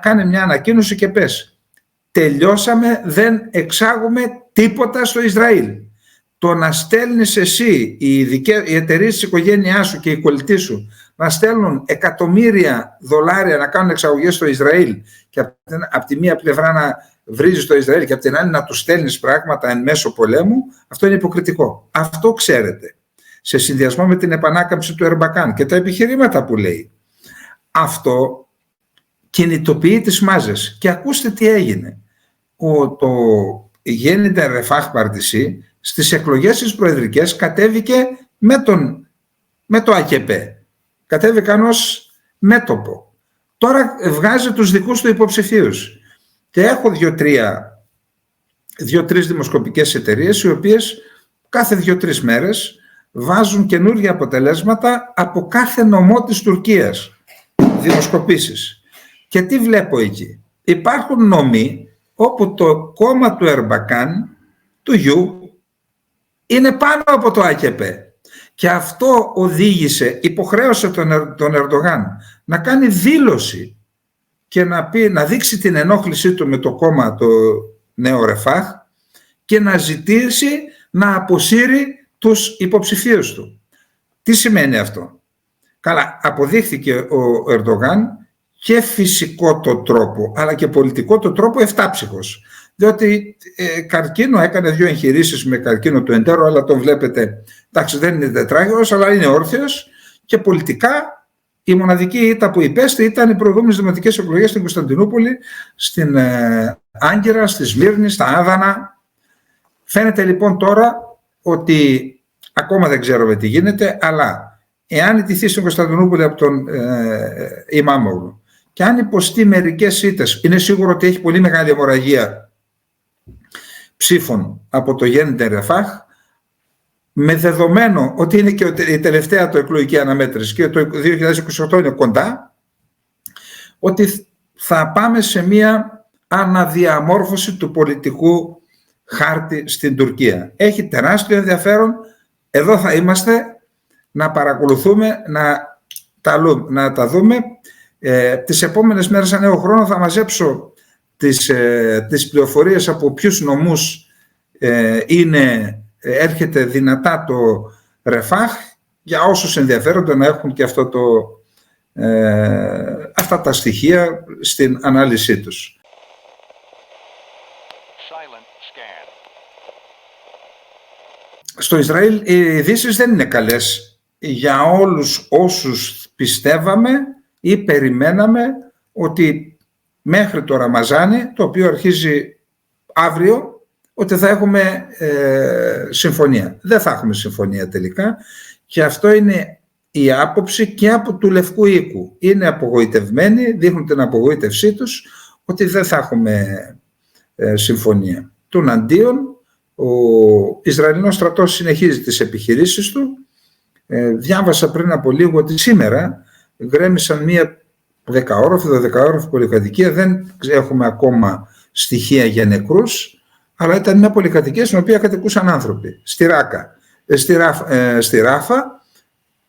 κάνε μια ανακοίνωση και πες, τελειώσαμε, δεν εξάγουμε τίποτα στο Ισραήλ. Το να στέλνεις εσύ, οι εταιρείες της οικογένειάς σου και οι κολλητοί σου, να στέλνουν εκατομμύρια δολάρια να κάνουν εξαγωγές στο Ισραήλ και από τη μία πλευρά να βρίζεις το Ισραήλ και από την άλλη να του στέλνεις πράγματα εν μέσω πολέμου, αυτό είναι υποκριτικό. Αυτό ξέρετε. Σε συνδυασμό με την επανάκαμψη του Ερμπακάν και τα επιχειρήματα που λέει, αυτό κινητοποιεί τις μάζες. Και ακούστε τι έγινε. Το Γέννητε Ρεφάχ Παρτισί στις εκλογές τις προεδρικές κατέβηκε με το ΑΚΕΠΕ. Κατέβηκαν ως μέτωπο. Τώρα βγάζει τους δικούς του υποψηφίους. Και έχω δύο-τρεις δημοσκοπικές εταιρείες οι οποίες κάθε 2-3 μέρες βάζουν καινούργια αποτελέσματα από κάθε νομό της Τουρκίας. Δημοσκοπήσεις. Και τι βλέπω εκεί. Υπάρχουν νομοί όπου το κόμμα του Ερμπακάν, του γιου, είναι πάνω από το ΑΚΕΠΕ. Και αυτό υποχρέωσε τον Ερντογάν να κάνει δήλωση και να δείξει την ενόχλησή του με το κόμμα το νέο Ρεφάχ και να ζητήσει να αποσύρει τους υποψηφίους του. Τι σημαίνει αυτό? Καλά, αποδείχθηκε ο Ερντογάν και φυσικό το τρόπο αλλά και πολιτικό το τρόπο εφτάψυχος. Διότι καρκίνο έκανε 2 εγχειρήσεις με καρκίνο του εντέρου, αλλά τον βλέπετε, εντάξει δεν είναι τετράγωνος, αλλά είναι όρθιος και πολιτικά η μοναδική ήττα που υπέστη ήταν οι προηγούμενες δημοτικές εκλογές στην Κωνσταντινούπολη, στην Άγκυρα, στη Σμύρνη, στα Άδανα. Φαίνεται λοιπόν τώρα ότι ακόμα δεν ξέρουμε τι γίνεται, αλλά εάν ιτηθεί στην Κωνσταντινούπολη από τον Ιμάμογλου και αν υποστεί μερικές ήττες, είναι σίγουρο ότι έχει πολύ μεγάλη αιμορραγία ψήφων από το Γέννητε Ρεφάχ, με δεδομένο ότι είναι και η τελευταία το εκλογική αναμέτρηση και το 2028 είναι κοντά, ότι θα πάμε σε μια αναδιαμόρφωση του πολιτικού χάρτη στην Τουρκία. Έχει τεράστιο ενδιαφέρον. Εδώ θα είμαστε να παρακολουθούμε, να τα δούμε. Τις επόμενες μέρες, αν έχω χρόνο, θα μαζέψω τις πληροφορίες από ποιους νομούς έρχεται δυνατά το Ρεφάχ, για όσους ενδιαφέρονται να έχουν και αυτά τα στοιχεία στην ανάλυση τους. Στο Ισραήλ οι ειδήσεις δεν είναι καλές για όλους όσους πιστεύαμε ή περιμέναμε ότι μέχρι το Ραμαζάνι, το οποίο αρχίζει αύριο, ότι θα έχουμε συμφωνία. Δεν θα έχουμε συμφωνία τελικά και αυτό είναι η άποψη και από του Λευκού Οίκου. Είναι απογοητευμένοι, δείχνουν την απογοήτευσή τους ότι δεν θα έχουμε συμφωνία. Τουναντίον, ο Ισραηλινός στρατός συνεχίζει τις επιχειρήσεις του. Διάβασα πριν από λίγο ότι σήμερα γκρέμισαν μία 10όροφη, 12όροφη πολυκατοικία. Δεν έχουμε ακόμα στοιχεία για νεκρούς, αλλά ήταν μια πολυκατοικία στην οποία κατοικούσαν άνθρωποι. Στη Ράφα,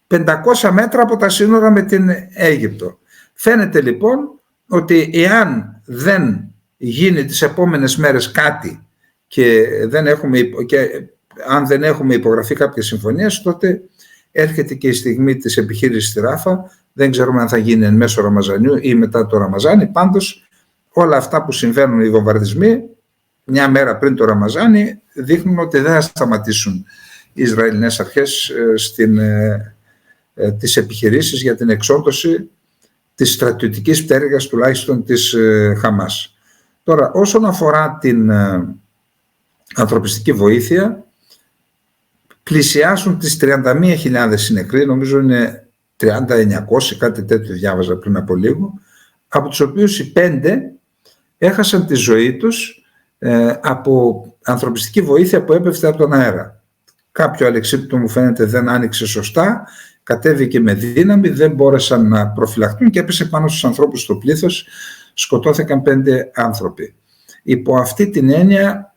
500 μέτρα από τα σύνορα με την Αίγυπτο. Φαίνεται λοιπόν ότι εάν δεν γίνει τις επόμενες μέρες κάτι και αν δεν έχουμε υπογραφεί κάποιες συμφωνίες, τότε έρχεται και η στιγμή της επιχείρησης στη Ράφα. Δεν ξέρουμε αν θα γίνει εν μέσω Ραμαζανιού ή μετά το Ραμαζάνι. Πάντως όλα αυτά που συμβαίνουν, οι βομβαρδισμοί μια μέρα πριν το Ραμαζάνι, δείχνουν ότι δεν θα σταματήσουν οι Ισραηλινές αρχές τις επιχειρήσεις για την εξόντωση της στρατιωτικής πτέρυγας τουλάχιστον της Χαμάς. Τώρα, όσον αφορά την ανθρωπιστική βοήθεια, πλησιάσουν τις 31.000 συνεκροί, νομίζω είναι 30.900, κάτι τέτοιο διάβαζα πριν από λίγο, από τους οποίους οι 5 έχασαν τη ζωή τους από ανθρωπιστική βοήθεια που έπεφτε από τον αέρα. Κάποιο αλεξίπτωτο μου φαίνεται δεν άνοιξε σωστά, κατέβηκε με δύναμη, δεν μπόρεσαν να προφυλαχτούν και έπεσε πάνω στους ανθρώπους στο πλήθος, σκοτώθηκαν 5 άνθρωποι. Υπό αυτή την έννοια,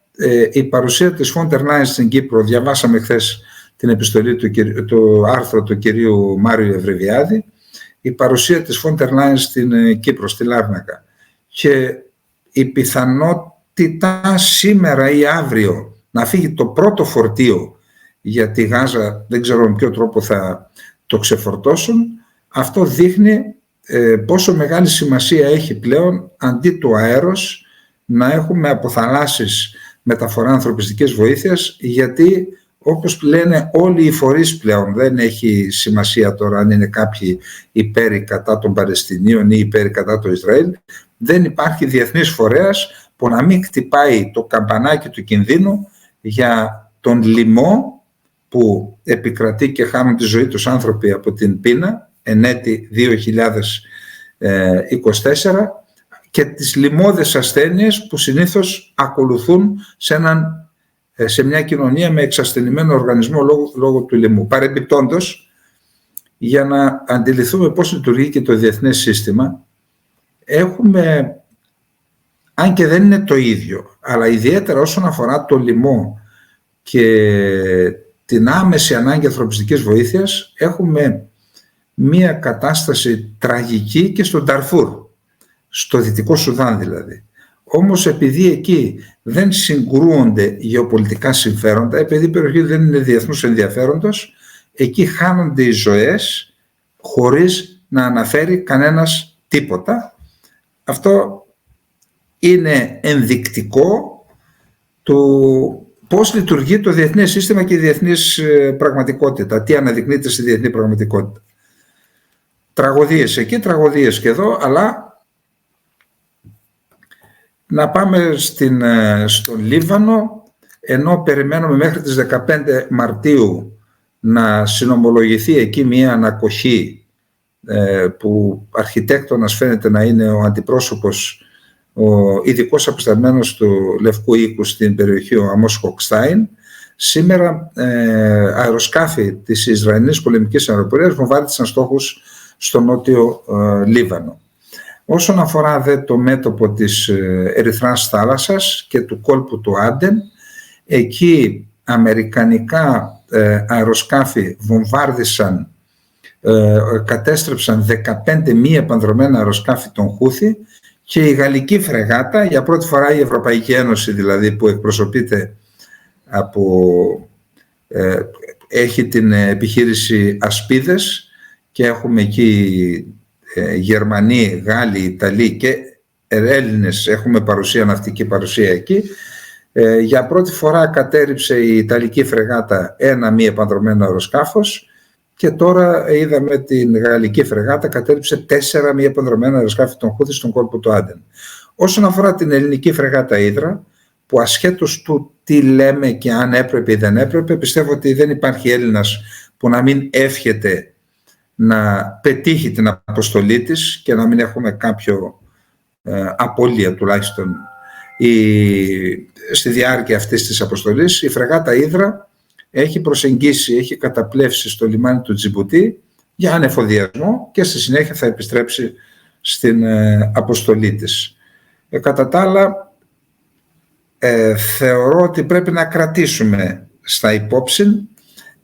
η παρουσία της Φόντερ Λάιεν στην Κύπρο, διαβάσαμε χθες την επιστολή του άρθρου του κυρίου Μάριου Ευρεβιάδη, η παρουσία της Φόντερ Λάιεν στην Κύπρο, στη Λάρνακα, και η πιθανότητα σήμερα ή αύριο να φύγει το πρώτο φορτίο για τη Γάζα, δεν ξέρω με ποιο τρόπο θα το ξεφορτώσουν, αυτό δείχνει πόσο μεγάλη σημασία έχει πλέον αντί του αέρος να έχουμε από θαλάσσης μεταφορά ανθρωπιστικής βοήθειας, γιατί όπως λένε όλοι οι φορείς πλέον, δεν έχει σημασία τώρα αν είναι κάποιοι υπέρ ή κατά των Παλαιστινίων ή υπέρ ή κατά το Ισραήλ, δεν υπάρχει διεθνής φορέας που να μην χτυπάει το καμπανάκι του κινδύνου για τον λοιμό που επικρατεί και χάνουν τη ζωή τους άνθρωποι από την πείνα εν έτη 2024 και τις λοιμώδες ασθένειες που συνήθως ακολουθούν σε μια κοινωνία με εξασθενημένο οργανισμό λόγω του λοιμού. Παρεμπιπτόντως, για να αντιληφθούμε πώς λειτουργεί και το διεθνές σύστημα, έχουμε, αν και δεν είναι το ίδιο, αλλά ιδιαίτερα όσον αφορά το λοιμό και την άμεση ανάγκη ανθρωπιστικής βοήθειας, έχουμε μία κατάσταση τραγική και στο Νταρφούρ, στο Δυτικό Σουδάν δηλαδή. Όμως επειδή εκεί δεν συγκρούονται γεωπολιτικά συμφέροντα, επειδή η περιοχή δεν είναι διεθνούς ενδιαφέροντος, εκεί χάνονται οι ζωές χωρίς να αναφέρει κανένας τίποτα. Αυτό είναι ενδεικτικό του πώς λειτουργεί το διεθνές σύστημα και η διεθνής πραγματικότητα. Τι αναδεικνύεται στη διεθνή πραγματικότητα. Τραγωδίες εκεί, τραγωδίες και εδώ, αλλά να πάμε στον Λίβανο, ενώ περιμένουμε μέχρι τις 15 Μαρτίου να συνομολογηθεί εκεί μια ανακοχή που αρχιτέκτονας φαίνεται να είναι ο αντιπρόσωπος, ο ειδικός απεσταλμένος του Λευκού Οίκου στην περιοχή, ο Αμός Χοκστάιν. Σήμερα αεροσκάφη της Ισραηλινής πολεμικής αεροπορίας βομβάρδισαν στόχους στο νότιο Λίβανο. Όσον αφορά το μέτωπο της Ερυθράς θάλασσας και του κόλπου του Άντεν, εκεί αμερικανικά αεροσκάφη βομβάρδισαν, κατέστρεψαν 15 μη επανδρομένα αεροσκάφη των Χούθη και η γαλλική φρεγάτα, για πρώτη φορά η Ευρωπαϊκή Ένωση δηλαδή που εκπροσωπείται έχει την επιχείρηση Ασπίδες και έχουμε εκεί Γερμανοί, Γάλλοι, Ιταλοί και Έλληνες, έχουμε παρουσία, ναυτική παρουσία εκεί. Για πρώτη φορά κατέρριψε η Ιταλική φρεγάτα ένα μη επανδρωμένο αεροσκάφος και τώρα είδαμε την Γαλλική φρεγάτα κατέρριψε 4 μη επανδρομένα αεροσκάφη των Χούθη στον κόλπο του Άντεν. Όσον αφορά την ελληνική φρεγάτα Ύδρα, που ασχέτως του τι λέμε και αν έπρεπε ή δεν έπρεπε, πιστεύω ότι δεν υπάρχει Έλληνας που να μην εύχεται να πετύχει την αποστολή της και να μην έχουμε κάποιο απώλεια τουλάχιστον στη διάρκεια αυτής της αποστολής. Η φρεγάτα Ύδρα έχει προσεγγίσει, έχει καταπλέψει στο λιμάνι του Τζιμπουτί για ανεφοδιασμό και στη συνέχεια θα επιστρέψει στην αποστολή της. Κατά τα άλλα, θεωρώ ότι πρέπει να κρατήσουμε στα υπόψη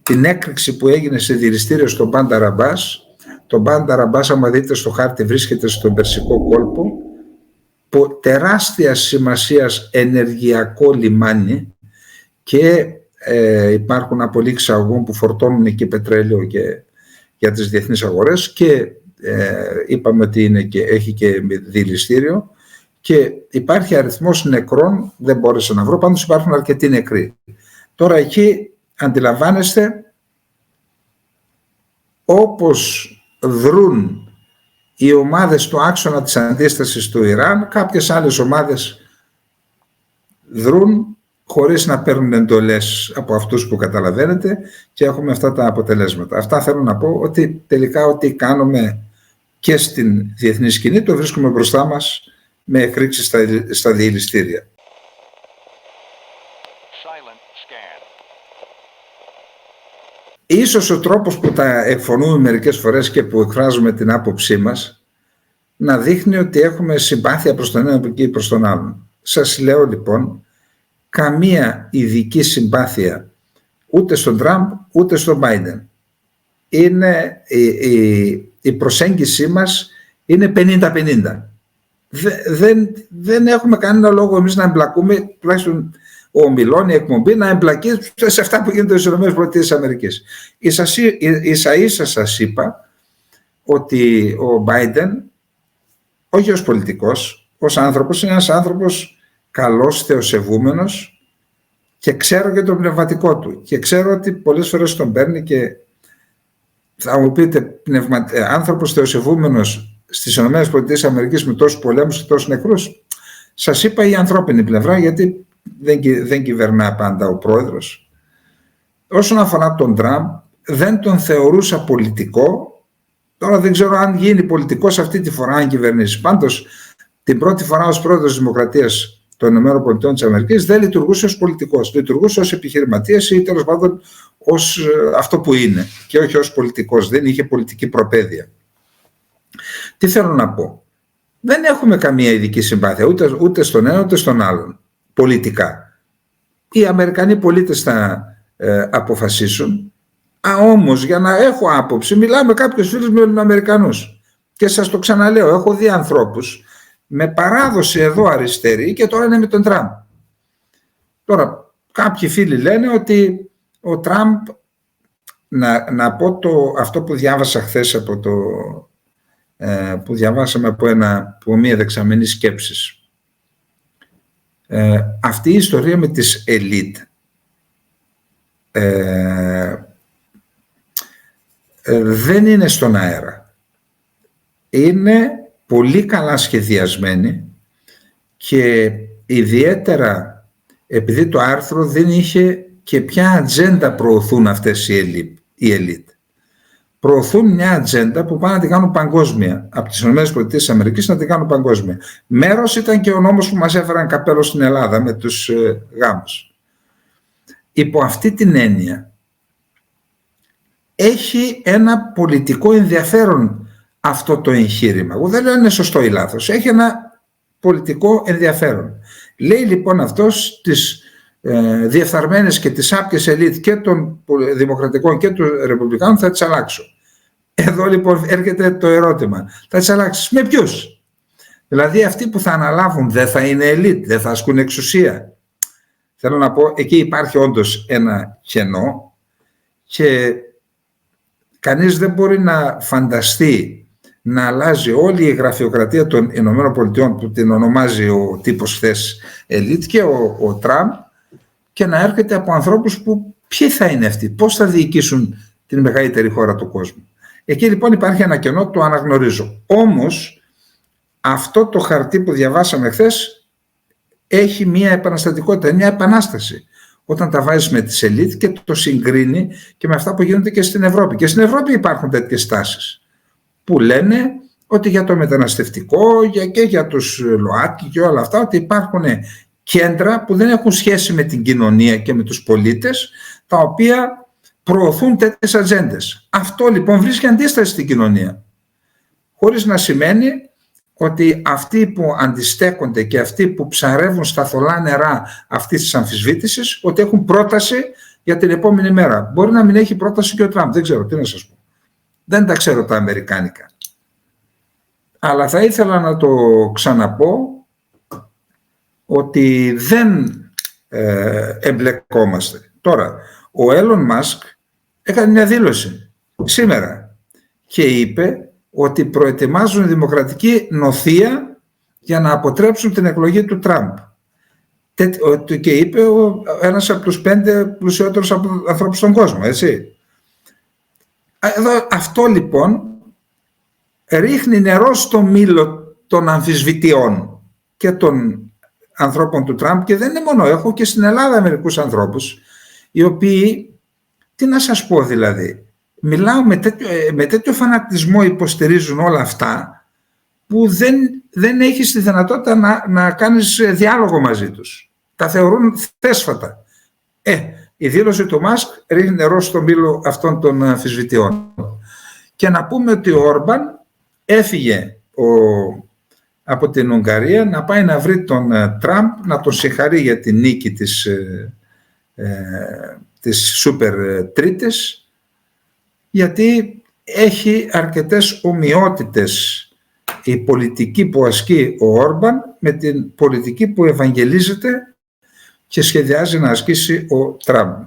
την έκρηξη που έγινε σε δηληστήριο στο Μπάνταρ Αμπάς. Το Μπάνταρ Αμπάς, άμα δείτε στο χάρτη, βρίσκεται στον Περσικό κόλπο, που τεράστια σημασίας ενεργειακό λιμάνι και υπάρχουν απολύξεις αγωγών που φορτώνουν εκεί πετρέλαιο και για τις διεθνείς αγορές και είπαμε ότι έχει και δηληστήριο και υπάρχει αριθμός νεκρών, δεν μπόρεσα να βρω, πάντως υπάρχουν αρκετοί νεκροί. Τώρα εκεί αντιλαμβάνεστε όπως δρούν οι ομάδες του άξονα της αντίστασης του Ιράν, κάποιες άλλες ομάδες δρούν χωρίς να παίρνουν εντολές από αυτούς που καταλαβαίνετε, και έχουμε αυτά τα αποτελέσματα. Αυτά θέλω να πω, ότι τελικά ό,τι κάνουμε και στην διεθνή σκηνή το βρίσκουμε μπροστά μας με εκρήξεις στα διελιστήρια. Ίσως ο τρόπος που τα εκφωνούμε μερικές φορές και που εκφράζουμε την άποψή μας να δείχνει ότι έχουμε συμπάθεια προς τον ένα και προς τον άλλον. Σας λέω λοιπόν, καμία ειδική συμπάθεια ούτε στον Τραμπ ούτε στον Biden. Είναι, η προσέγγιση μας είναι 50-50. Δεν έχουμε κανένα λόγο εμείς να εμπλακούμε, τουλάχιστον ο Μιλών, η εκπομπή, να εμπλακεί σε αυτά που γίνονται στις ΗΠΑ. Ίσα-ίσα σας είπα ότι ο Biden, όχι ως πολιτικός, ως άνθρωπος, είναι ένας άνθρωπος καλός, θεοσεβούμενος, και ξέρω και το πνευματικό του. Και ξέρω ότι πολλές φορές τον παίρνει και θα μου πείτε, άνθρωπος θεοσεβούμενος στις ΗΠΑ με τόσους πολέμους και τόσους νεκρούς. Σας είπα η ανθρώπινη πλευρά, γιατί δεν κυβερνά πάντα ο πρόεδρος. Όσον αφορά τον Τραμπ, δεν τον θεωρούσα πολιτικό. Τώρα δεν ξέρω αν γίνει πολιτικός αυτή τη φορά, αν κυβερνήσει. Πάντως, την πρώτη φορά ως πρόεδρος της Δημοκρατίας των ΗΠΑ δεν λειτουργούσε ως πολιτικός. Λειτουργούσε ως επιχειρηματίας ή τέλος πάντων ως αυτό που είναι, και όχι ως πολιτικός. Δεν είχε πολιτική προπαίδεια. Τι θέλω να πω? Δεν έχουμε καμία ειδική συμπάθεια ούτε στον ένα ούτε στον άλλον πολιτικά. Οι Αμερικανοί πολίτες θα αποφασίσουν. Όμως, για να έχω άποψη, μιλάω με κάποιους φίλους με Αμερικανούς. Και σας το ξαναλέω, έχω δει ανθρώπους με παράδοση εδώ αριστερή και τώρα είναι με τον Τραμπ. Τώρα, κάποιοι φίλοι λένε ότι ο Τραμπ, να πω αυτό που διάβασα χθες που διαβάσαμε από μία δεξαμενή σκέψης. Αυτή η ιστορία με τις ελίτ δεν είναι στον αέρα. Είναι πολύ καλά σχεδιασμένη, και ιδιαίτερα επειδή το άρθρο δεν είχε και ποια ατζέντα προωθούν αυτές οι ελίτ. Προωθούν μια ατζέντα που πάνε να την κάνουν παγκόσμια. Από τις ΗΠΑ να την κάνουν παγκόσμια. Μέρος ήταν και ο νόμος που μας έφεραν καπέλο στην Ελλάδα με τους γάμους. Υπό αυτή την έννοια έχει ένα πολιτικό ενδιαφέρον αυτό το εγχείρημα. Εγώ δεν λέω είναι σωστό ή λάθος. Έχει ένα πολιτικό ενδιαφέρον. Λέει λοιπόν αυτός τις διεφθαρμένες και τις άπιες ελίτ και των δημοκρατικών και των ρεπουμπλικάνων θα τις αλλάξω. Εδώ λοιπόν έρχεται το ερώτημα. Θα τις αλλάξεις με ποιους? Δηλαδή αυτοί που θα αναλάβουν δεν θα είναι ελίτ, δεν θα ασκούν εξουσία? Θέλω να πω, εκεί υπάρχει όντως ένα κενό, και κανείς δεν μπορεί να φανταστεί να αλλάζει όλη η γραφειοκρατία των ΗΠΑ, που την ονομάζει ο τύπος χθες ελίτ, και ο Τραμπ, και να έρχεται από ανθρώπους που ποιοι θα είναι αυτοί, πώς θα διοικήσουν την μεγαλύτερη χώρα του κόσμου. Εκεί λοιπόν υπάρχει ένα κενό, το αναγνωρίζω. Όμως αυτό το χαρτί που διαβάσαμε χθες έχει μια επαναστατικότητα, μια επανάσταση. Όταν τα βάζεις με τις ελίτ και το συγκρίνει και με αυτά που γίνονται και στην Ευρώπη. Και στην Ευρώπη υπάρχουν τέτοιες τάσεις που λένε ότι για το μεταναστευτικό και για τους ΛΟΑΤΚΙ και όλα αυτά, ότι υπάρχουν κέντρα που δεν έχουν σχέση με την κοινωνία και με τους πολίτες, τα οποία προωθούν τέτοιες ατζέντες. Αυτό λοιπόν βρίσκει αντίσταση στην κοινωνία. Χωρίς να σημαίνει ότι αυτοί που αντιστέκονται και αυτοί που ψαρεύουν στα θολά νερά αυτής της αμφισβήτησης, ότι έχουν πρόταση για την επόμενη μέρα. Μπορεί να μην έχει πρόταση και ο Τραμπ, δεν ξέρω τι να σας πω. Δεν τα ξέρω τα αμερικάνικα. Αλλά θα ήθελα να το ξαναπώ ότι δεν εμπλεκόμαστε. Τώρα, ο Έλλον Μάσκ έκανε μια δήλωση σήμερα και είπε ότι προετοιμάζουν δημοκρατική νοθεία για να αποτρέψουν την εκλογή του Τραμπ. Και είπε ένας από τους 5 πλουσιότερους ανθρώπους στον κόσμο, έτσι. Αυτό λοιπόν ρίχνει νερό στο μήλο των αμφισβητιών και των ανθρώπων του Τραμπ, και δεν είναι μόνο, έχω και στην Ελλάδα μερικούς ανθρώπους, οι οποίοι, τι να σας πω δηλαδή, μιλάω με τέτοιο φανατισμό, υποστηρίζουν όλα αυτά, που δεν έχεις τη δυνατότητα να κάνεις διάλογο μαζί τους. Τα θεωρούν θέσφατα. Η δήλωση του Μάσκ ρίχνει νερό στο μήλο αυτών των αμφισβητιών. Και να πούμε ότι ο Όρμπαν έφυγε από την Ουγγαρία να πάει να βρει τον Τραμπ, να τον συγχαρεί για την νίκη της Σούπερ Τρίτης, γιατί έχει αρκετές ομοιότητες η πολιτική που ασκεί ο Όρμπαν με την πολιτική που ευαγγελίζεται και σχεδιάζει να ασκήσει ο Τραμπ.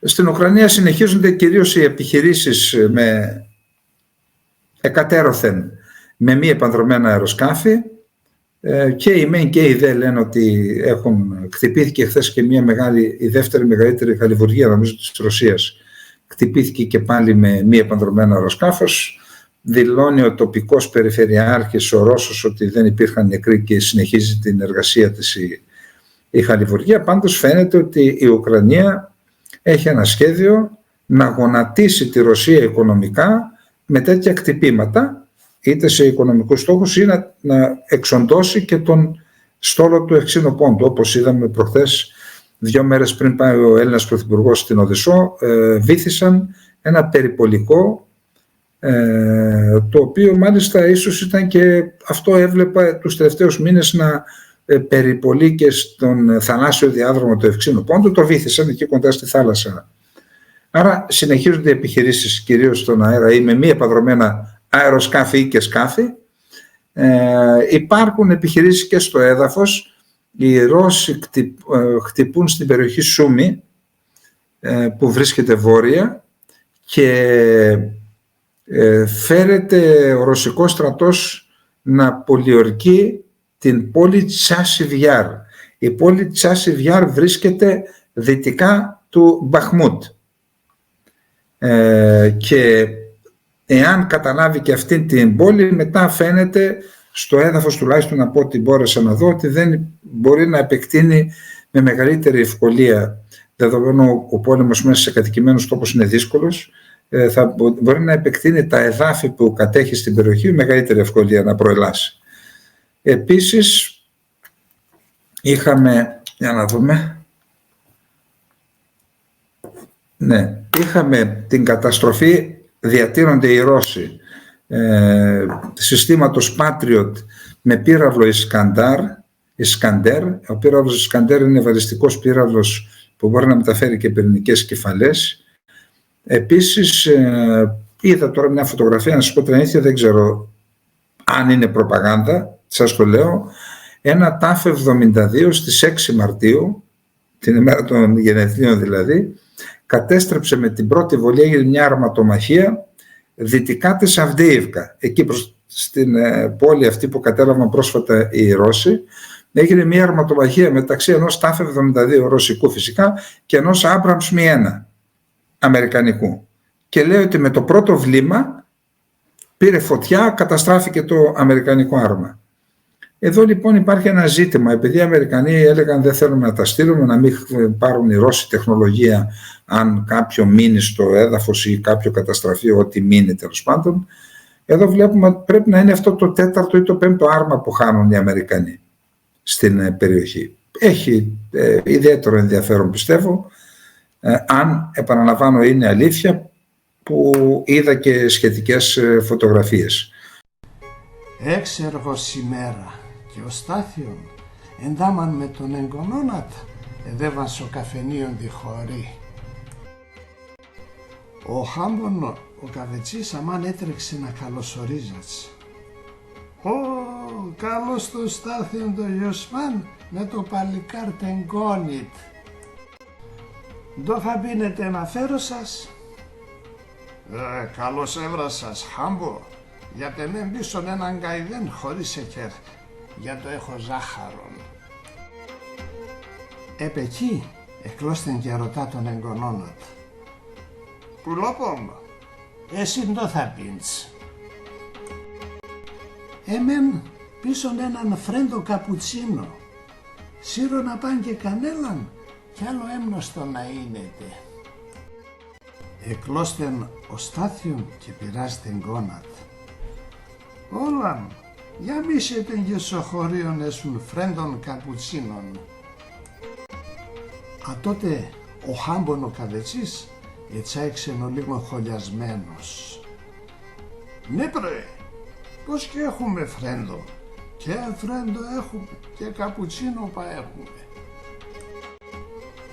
Στην Ουκρανία συνεχίζονται κυρίως οι επιχειρήσεις εκατέρωθεν με μη επανδρομένα αεροσκάφη, και η ΜΕΝ και η ΔΕ λένε ότι χτυπήθηκε χθες και η δεύτερη μεγαλύτερη χαλιβουργία, νομίζω, της Ρωσίας. Χτυπήθηκε και πάλι με μη επανδρομένο αεροσκάφος. Δηλώνει ο τοπικός περιφερειάρχης ο Ρώσος ότι δεν υπήρχαν νεκροί και συνεχίζει την εργασία της η χαλιβουργία. Πάντως φαίνεται ότι η Ουκρανία έχει ένα σχέδιο να γονατίσει τη Ρωσία οικονομικά με τέτοια χτυπήματα, είτε σε οικονομικούς στόχους ή να εξοντώσει και τον στόλο του Ευξήνου Πόντου. Όπως είδαμε προχθές, 2 μέρες πριν πάει ο Έλληνας Πρωθυπουργός στην Οδυσσό, βύθισαν ένα περιπολικό, το οποίο μάλιστα ίσως ήταν και αυτό έβλεπα τους τελευταίους μήνες να περιπολεί και στον θαλάσσιο διάδρομο του Ευξήνου Πόντου, το βύθισαν εκεί κοντά στη θάλασσα. Άρα συνεχίζονται οι επιχειρήσεις κυρίως στον αέρα ή με μη επανδρομένα αεροσκάφη ή και σκάφη. Υπάρχουν επιχειρήσεις και στο έδαφος. Οι Ρώσοι χτυπούν στην περιοχή Σούμι, που βρίσκεται βόρεια, και φέρεται ο ρωσικός στρατός να πολιορκεί την πόλη Τσάσιβιάρ. Η πόλη Τσάσιβιάρ βρίσκεται δυτικά του Μπαχμούτ, και εάν καταλάβει και αυτή την πόλη, μετά φαίνεται στο έδαφος, τουλάχιστον από ό,τι μπόρεσα να δω, ότι δεν μπορεί να επεκτείνει με μεγαλύτερη ευκολία, δεδομένου ο πόλεμος μέσα σε κατοικημένους τόπους είναι δύσκολος, θα μπορεί να επεκτείνει τα εδάφη που κατέχει στην περιοχή με μεγαλύτερη ευκολία να προελάσει. Επίσης είχαμε, για να δούμε, είχαμε την καταστροφή, διατείνονται οι Ρώσοι, συστήματος Patriot με πύραυλο Ισκαντέρ. Ο πύραυλος Ισκαντέρ είναι βαλιστικός πύραυλος που μπορεί να μεταφέρει και πυρηνικές κεφαλές. Επίσης είδα τώρα μια φωτογραφία, να σας πω την αλήθεια, δεν ξέρω αν είναι προπαγάνδα, σας το λέω, ένα TAF-72 στις 6 Μαρτίου, την ημέρα των γενεθλίων δηλαδή, κατέστρεψε με την πρώτη βολή, έγινε μια αρματομαχία δυτικά της Αυντίιβκα, εκεί στην πόλη αυτή που κατέλαβαν πρόσφατα οι Ρώσοι. Έγινε μια αρματομαχία μεταξύ ενός TAF-72 ρωσικού φυσικά και ενός Abrams Mi-1 αμερικανικού. Και λέει ότι με το πρώτο βλήμα πήρε φωτιά, καταστράφηκε το αμερικανικό άρμα. Εδώ λοιπόν υπάρχει ένα ζήτημα, επειδή οι Αμερικανοί έλεγαν δεν θέλουμε να τα στείλουμε, να μην πάρουν οι Ρώσοι τεχνολογία αν κάποιο μείνει στο έδαφος ή κάποιο καταστραφεί, ό,τι μείνει τέλος πάντων. Εδώ βλέπουμε ότι πρέπει να είναι αυτό το 4ο ή το 5ο άρμα που χάνουν οι Αμερικανοί στην περιοχή. Έχει ιδιαίτερο ενδιαφέρον, πιστεύω, αν, επαναλαμβάνω, είναι αλήθεια, που είδα και σχετικές φωτογραφίες. Έξεργος ημέρα και ο Στάθιον εντάμαν με τον εγγονόνατα εδέβαν στο καφενείον τη χωρή. Ο Χάμπον ο καβετσής αμάν έτρεξε να καλωσορίζατς. «Ω, καλώς το Στάθιον το Ιωσμάν με το παλικάρ τεγκόνιτ. Ντο θα μπίνετε να φέρω σας?» «Καλώς έβρασας, Χάμπο, γιατί με μπίσον έναν γκαϊδέν χωρίς εκέρ, για το έχω ζάχαρον». «Επεκεί», εκλώστην και ρωτά τον εγγονόνατ. «Πουλόπομ, εσύ ντο θα πίντς». Έμεν πίσω έναν φρέντο καπουτσίνο. Σύρω να πάνε και κανέλαν κι άλλο έμνοστο ναείνετε. Εκλώστεν ο Στάθιον και πειράστεν γόνατ. Όλαν, για μίσετεν και σοχωρίων έσουν φρέντων καπουτσίνων. Α τότε ο Χάμπον ο Καδετσής ετσάιξεν ο λίγο χολιασμένος. Ναι πρε, πως και έχουμε φρέντο. Και φρέντο έχουμε και καπουτσίνο πα έχουμε.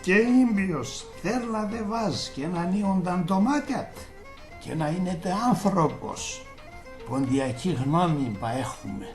Και ίμπιος θέλα δε βάζ και να νίονταν ντομάτιατ και ναείνετε άνθρωπος. Ποντιακή γνώμη πα έχουμε.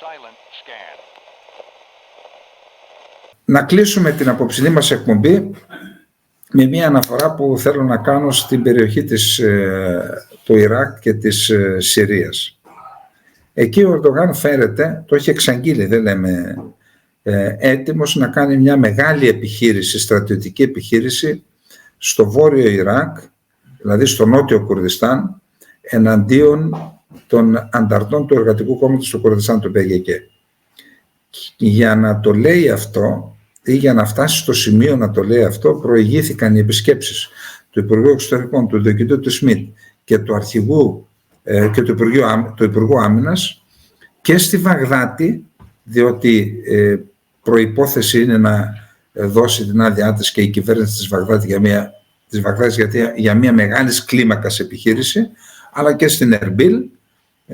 Silent scan. Να κλείσουμε την απόψινή μας εκπομπή με μια αναφορά που θέλω να κάνω στην περιοχή του Ιράκ και της Συρίας. Εκεί ο Ερντογάν φέρεται, το έχει εξαγγείλει, δεν λέμε, έτοιμος να κάνει μια μεγάλη επιχείρηση, στρατιωτική επιχείρηση στο βόρειο Ιράκ, δηλαδή στο νότιο Κουρδιστάν, εναντίον των ανταρτών του Εργατικού Κόμματος του Κουρδιστάν, του PKK. Για να το λέει αυτό ή για να φτάσει στο σημείο να το λέει αυτό, προηγήθηκαν οι επισκέψεις του Υπουργού Εξωτερικών, του Διοικητού του Σμιτ και του Αρχηγού και του Υπουργού Άμυνας και στη Βαγδάτη, διότι προϋπόθεση είναι να δώσει την άδειά της και η κυβέρνηση της Βαγδάτης για μια μεγάλης κλίμακας επιχείρηση, αλλά και στην Ερμπίλ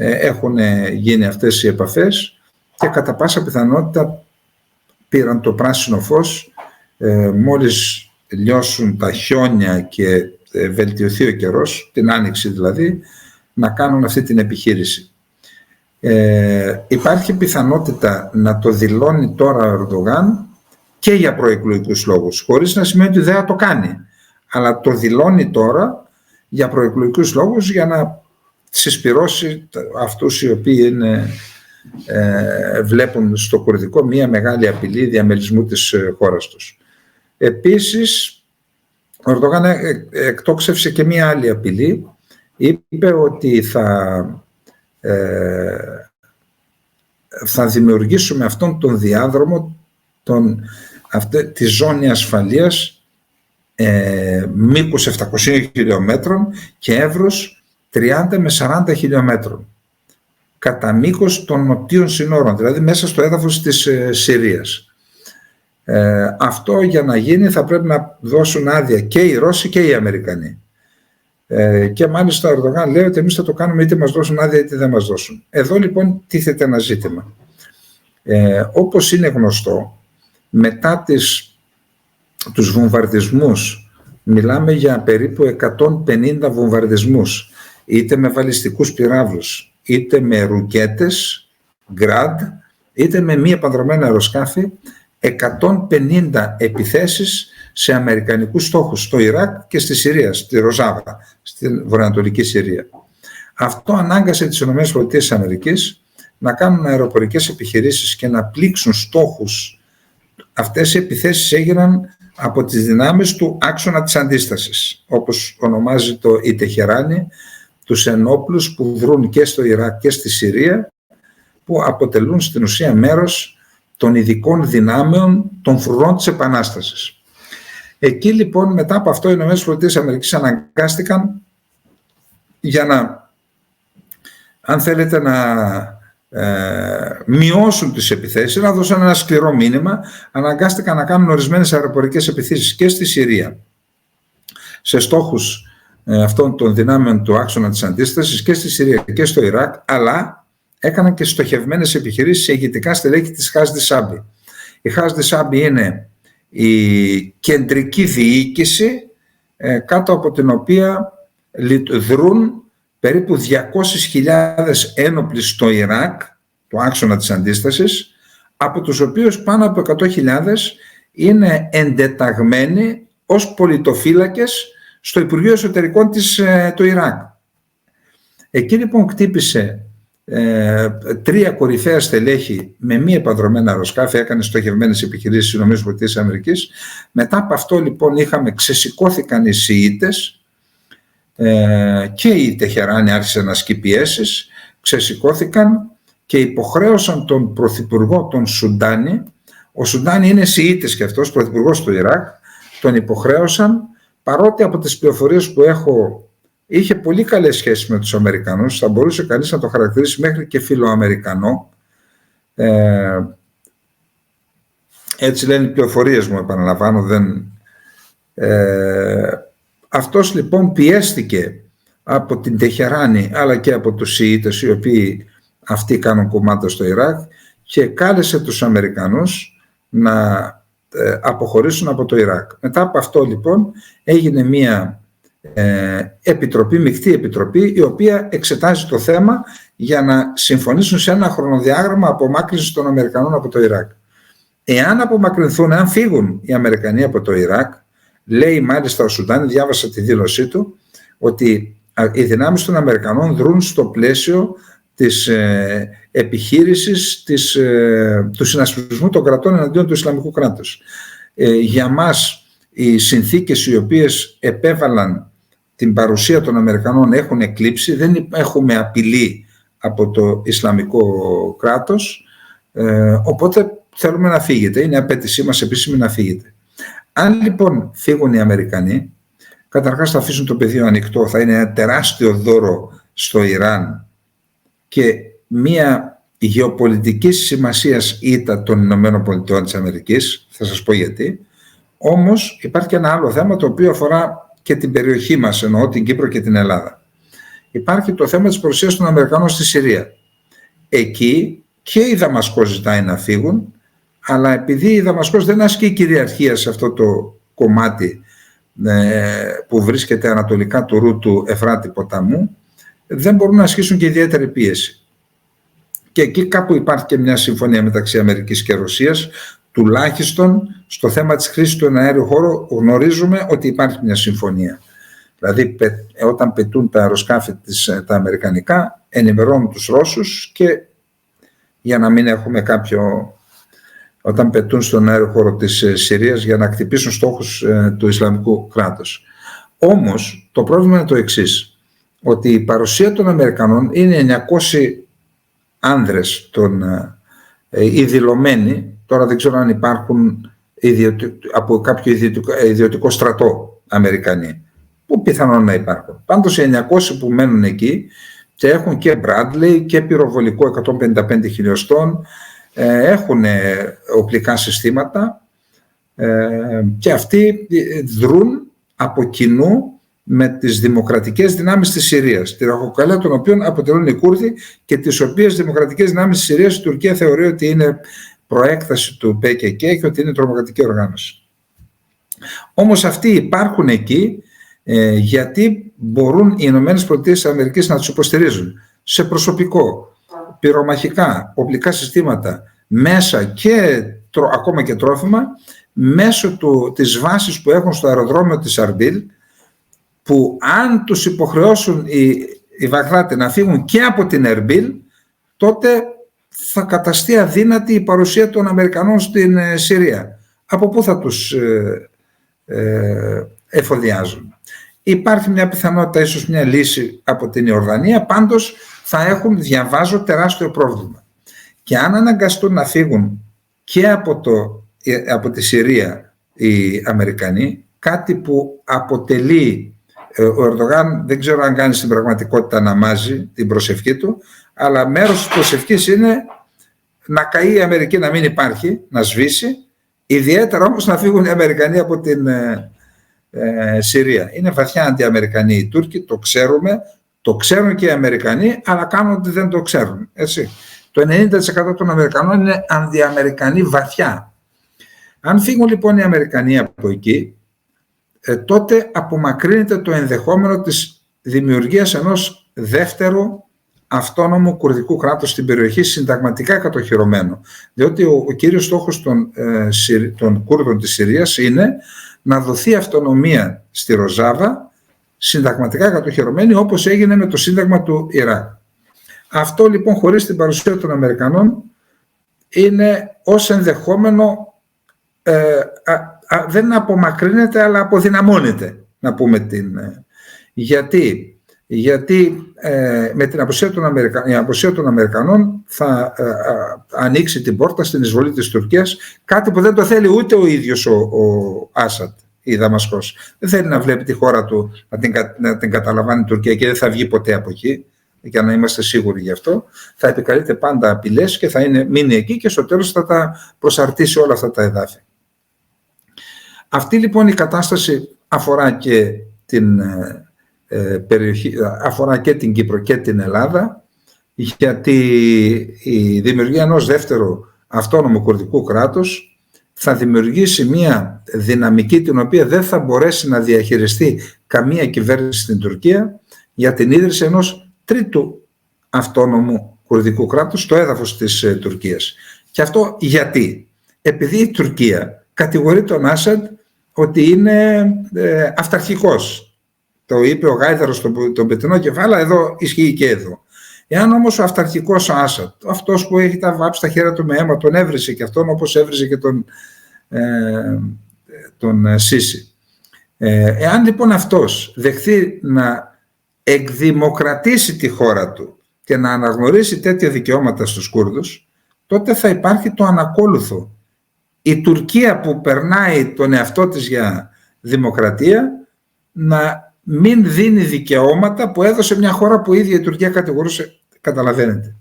έχουν γίνει αυτές οι επαφές και κατά πάσα πιθανότητα πήραν το πράσινο φως μόλις λιώσουν τα χιόνια και βελτιωθεί ο καιρός, την άνοιξη δηλαδή, να κάνουν αυτή την επιχείρηση. Υπάρχει πιθανότητα να το δηλώνει τώρα ο Ερντογάν και για προεκλογικούς λόγους, χωρίς να σημαίνει ότι δεν θα το κάνει, αλλά το δηλώνει τώρα για προεκλογικούς λόγους, για να συσπυρώσει αυτούς οι οποίοι βλέπουν στο κουρδικό μία μεγάλη απειλή διαμελισμού της χώρας τους. Επίσης, ο Ερντογάν εκτόξευσε και μία άλλη απειλή. Είπε ότι θα δημιουργήσουμε αυτόν τον διάδρομο, τη ζώνη ασφαλείας μήκους 700 χιλιόμετρων και εύρος 30 με 40 χιλιόμετρων κατά μήκος των νοτίων συνόρων, δηλαδή μέσα στο έδαφος της Συρίας. Αυτό για να γίνει θα πρέπει να δώσουν άδεια και οι Ρώσοι και οι Αμερικανοί. Και μάλιστα ο Ερντογάν λέει ότι εμείς θα το κάνουμε είτε μας δώσουν άδεια είτε δεν μας δώσουν. Εδώ λοιπόν τίθεται ένα ζήτημα. Όπως είναι γνωστό, μετά τους βομβαρδισμούς, μιλάμε για περίπου 150 βομβαρδισμούς, είτε με βαλιστικούς πυράβλους, είτε με ρουκέτες, γκραντ, είτε με μη επανδρομένα αεροσκάφη, 150 επιθέσεις σε αμερικανικούς στόχους στο Ιράκ και στη Συρία, στη Ροζάβα, στην βορειοανατολική Συρία. Αυτό ανάγκασε τις ΗΠΑ να κάνουν αεροπορικές επιχειρήσεις και να πλήξουν στόχους. Αυτές οι επιθέσεις έγιναν από τις δυνάμεις του άξονα της αντίστασης, όπως ονομάζει η Τεχεράνη, τους ενόπλους που δρούν και στο Ιράκ και στη Συρία, που αποτελούν στην ουσία μέρος των ειδικών δυνάμεων των φρουρών της Επανάστασης. Εκεί λοιπόν μετά από αυτό οι ΗΠΑ αναγκάστηκαν για να, αν θέλετε, να μειώσουν τις επιθέσεις, να δώσουν ένα σκληρό μήνυμα, αναγκάστηκαν να κάνουν ορισμένες αεροπορικές επιθέσεις και στη Συρία σε στόχους αυτών των δυνάμεων του άξονα της αντίστασης και στη Συρία και στο Ιράκ, αλλά έκαναν και στοχευμένες επιχειρήσεις σε ηγετικά στελέχη της Χάσδη Σάμπη. Η Χάσδη Σάμπη είναι η κεντρική διοίκηση κάτω από την οποία δρούν περίπου 200.000 ένοπλοι στο Ιράκ, το άξονα της αντίστασης, από τους οποίους πάνω από 100.000 είναι εντεταγμένοι ως πολιτοφύλακες στο Υπουργείο Εσωτερικών του Ιράκ. Εκεί λοιπόν χτύπησε 3 κορυφαία στελέχη με μη επανδρωμένα αεροσκάφη, έκανε στοχευμένες επιχειρήσεις στις ΗΠΑ. Μετά από αυτό λοιπόν ξεσηκώθηκαν οι Σιήτες και η Τεχεράνη άρχισε να ασκεί πιέσεις, ξεσηκώθηκαν και υποχρέωσαν τον πρωθυπουργό τον Σουντάνη, ο Σουντάνη είναι Σιήτης και αυτός, πρωθυπουργός του Ιράκ, τον υποχρέωσαν, παρότι από τις πληροφορίες που έχω είχε πολύ καλές σχέσεις με τους Αμερικανούς, θα μπορούσε κανείς να το χαρακτηρίσει μέχρι και φιλοαμερικανό. Έτσι λένε οι πληροφορίες μου, επαναλαμβάνω. Αυτός λοιπόν πιέστηκε από την Τεχεράνη αλλά και από τους Σιήτες, οι οποίοι αυτοί κάνουν κομμάτι στο Ιράκ, και κάλεσε τους Αμερικανούς να αποχωρήσουν από το Ιράκ. Μετά από αυτό λοιπόν έγινε μία επιτροπή, μεικτή επιτροπή, η οποία εξετάζει το θέμα για να συμφωνήσουν σε ένα χρονοδιάγραμμα απομάκρυνσης των Αμερικανών από το Ιράκ. Εάν απομακρυνθούν, αν φύγουν οι Αμερικανοί από το Ιράκ, λέει μάλιστα ο Σουντάνη, διάβασα τη δήλωσή του, ότι οι δυνάμεις των Αμερικανών δρούν στο πλαίσιο της επιχείρησης του συνασπισμού των κρατών εναντίον του Ισλαμικού κράτους. Για μας οι συνθήκες οι οποίες επέβαλαν την παρουσία των Αμερικανών έχουν εκλείψει, δεν έχουμε απειλή από το Ισλαμικό κράτος, οπότε θέλουμε να φύγετε, είναι απέτησή μας επίσημη να φύγετε. Αν λοιπόν φύγουν οι Αμερικανοί, καταρχάς θα αφήσουν το πεδίο ανοιχτό, θα είναι ένα τεράστιο δώρο στο Ιράν και μια γεωπολιτικής σημασίας ήττα των Ηνωμένων Πολιτειών της Αμερικής, θα σας πω γιατί. Όμως υπάρχει και ένα άλλο θέμα το οποίο αφορά και την περιοχή μας, εννοώ την Κύπρο και την Ελλάδα. Υπάρχει το θέμα της παρουσίας των Αμερικανών στη Συρία. Εκεί και η Δαμασκός ζητάει να φύγουν, αλλά επειδή η Δαμασκός δεν ασκεί κυριαρχία σε αυτό το κομμάτι που βρίσκεται ανατολικά του ρου του Εφράτη ποταμού, δεν μπορούν να ασκήσουν και ιδιαίτερη πίεση. Και εκεί κάπου υπάρχει και μια συμφωνία μεταξύ Αμερικής και Ρωσίας, τουλάχιστον στο θέμα της χρήσης του εναέριου χώρου γνωρίζουμε ότι υπάρχει μια συμφωνία. Δηλαδή όταν πετούν τα αεροσκάφη τα αμερικανικά, ενημερώνουν τους Ρώσους και για να μην έχουμε όταν πετούν στον αέριο χώρο της Συρίας για να χτυπήσουν στόχους του Ισλαμικού κράτους. Όμως το πρόβλημα είναι το εξής, ότι η παρουσία των Αμερικανών είναι 900 άνδρες οι δηλωμένοι, τώρα δεν ξέρω αν υπάρχουν από κάποιο ιδιωτικό στρατό Αμερικανοί, που πιθανόν να υπάρχουν. Πάντως οι 900 που μένουν εκεί και έχουν και Bradley και πυροβολικό 155 χιλιοστών, έχουν οπλικά συστήματα και αυτοί δρούν από κοινού με τις δημοκρατικές δυνάμεις της Συρίας, τη ραχοκοκαλιά των οποίων αποτελούν οι Κούρδοι και τις οποίες δημοκρατικές δυνάμεις της Συρίας η Τουρκία θεωρεί ότι είναι προέκταση του ΠΚΚ και ότι είναι τρομοκρατική οργάνωση. Όμως αυτοί υπάρχουν εκεί γιατί μπορούν οι ΗΠΑ να τους υποστηρίζουν σε προσωπικό, πυρομαχικά, οπλικά συστήματα, μέσα και ακόμα και τρόφιμα, μέσω της βάσης που έχουν στο αεροδρόμιο της Αρμπίλ, που αν τους υποχρεώσουν οι Βαγδάτοι να φύγουν και από την Ερμπίλ, τότε θα καταστεί αδύνατη η παρουσία των Αμερικανών στην Συρία. Από πού θα τους εφοδιάζουν? Υπάρχει μια πιθανότητα, ίσως μια λύση από την Ιορδανία, πάντως θα έχουν, διαβάζω, τεράστιο πρόβλημα. Και αν αναγκαστούν να φύγουν και από τη Συρία οι Αμερικανοί, κάτι που αποτελεί, ο Ερντογάν δεν ξέρω αν κάνει στην πραγματικότητα να μάζει την προσευχή του, αλλά μέρος της προσευχής είναι να καεί η Αμερική, να μην υπάρχει, να σβήσει, ιδιαίτερα όμως να φύγουν οι Αμερικανοί από την Συρία. Είναι βαθιά αντιαμερικανοί οι Τούρκοι, το ξέρουμε, Το ξέρουν και οι Αμερικανοί, αλλά κάνουν ότι δεν το ξέρουν. Έτσι. Το 90% των Αμερικανών είναι αντιαμερικανοί βαθιά. Αν φύγουν λοιπόν οι Αμερικανοί από εκεί, τότε απομακρύνεται το ενδεχόμενο της δημιουργίας ενός δεύτερου αυτόνομου κουρδικού κράτους στην περιοχή, συνταγματικά κατοχυρωμένο. Διότι ο κύριος στόχος των Κούρδων της Συρίας είναι να δοθεί αυτονομία στη Ροζάβα, συνταγματικά κατοχυρωμένη, όπως έγινε με το Σύνταγμα του Ιράκ. Αυτό λοιπόν, χωρίς την παρουσία των Αμερικανών, είναι ως ενδεχόμενο, δεν απομακρύνεται αλλά αποδυναμώνεται, να πούμε γιατί με την απουσία των Αμερικανών θα ανοίξει την πόρτα στην εισβολή της Τουρκίας, κάτι που δεν το θέλει ούτε ο ίδιος ο Άσαντ, η Δαμασκός. Δεν θέλει να βλέπει τη χώρα του να την καταλαμβάνει η Τουρκία και δεν θα βγει ποτέ από εκεί, για να είμαστε σίγουροι γι' αυτό. Θα επικαλείται πάντα απειλές και θα μείνει εκεί και στο τέλος θα τα προσαρτήσει όλα αυτά τα εδάφη. Αυτή λοιπόν η κατάσταση αφορά και την περιοχή, αφορά και την Κύπρο και την Ελλάδα, γιατί η δημιουργία ενός δεύτερου αυτόνομου κουρδικού κράτους θα δημιουργήσει μια δυναμική την οποία δεν θα μπορέσει να διαχειριστεί καμία κυβέρνηση στην Τουρκία για την ίδρυση ενός τρίτου αυτόνομου κουρδικού κράτους στο έδαφος της Τουρκίας. Και αυτό γιατί? Επειδή η Τουρκία κατηγορεί τον Άσαντ ότι είναι αυταρχικός. Το είπε ο Γάιδαρος τον πετεινό κεφάλα, εδώ ισχύει και εδώ. Εάν όμως ο αυταρχικός Άσαντ, αυτός που έχει τα βάψει τα χέρια του με αίμα, τον έβρισε και αυτόν όπως έβρισε και τον Σίση. Εάν λοιπόν αυτός δεχθεί να εκδημοκρατήσει τη χώρα του και να αναγνωρίσει τέτοια δικαιώματα στους Κούρδους, τότε θα υπάρχει το ανακόλουθο. Η Τουρκία που περνάει τον εαυτό της για δημοκρατία να μην δίνει δικαιώματα που έδωσε μια χώρα που η ίδια η Τουρκία κατηγορούσε, καταλαβαίνετε.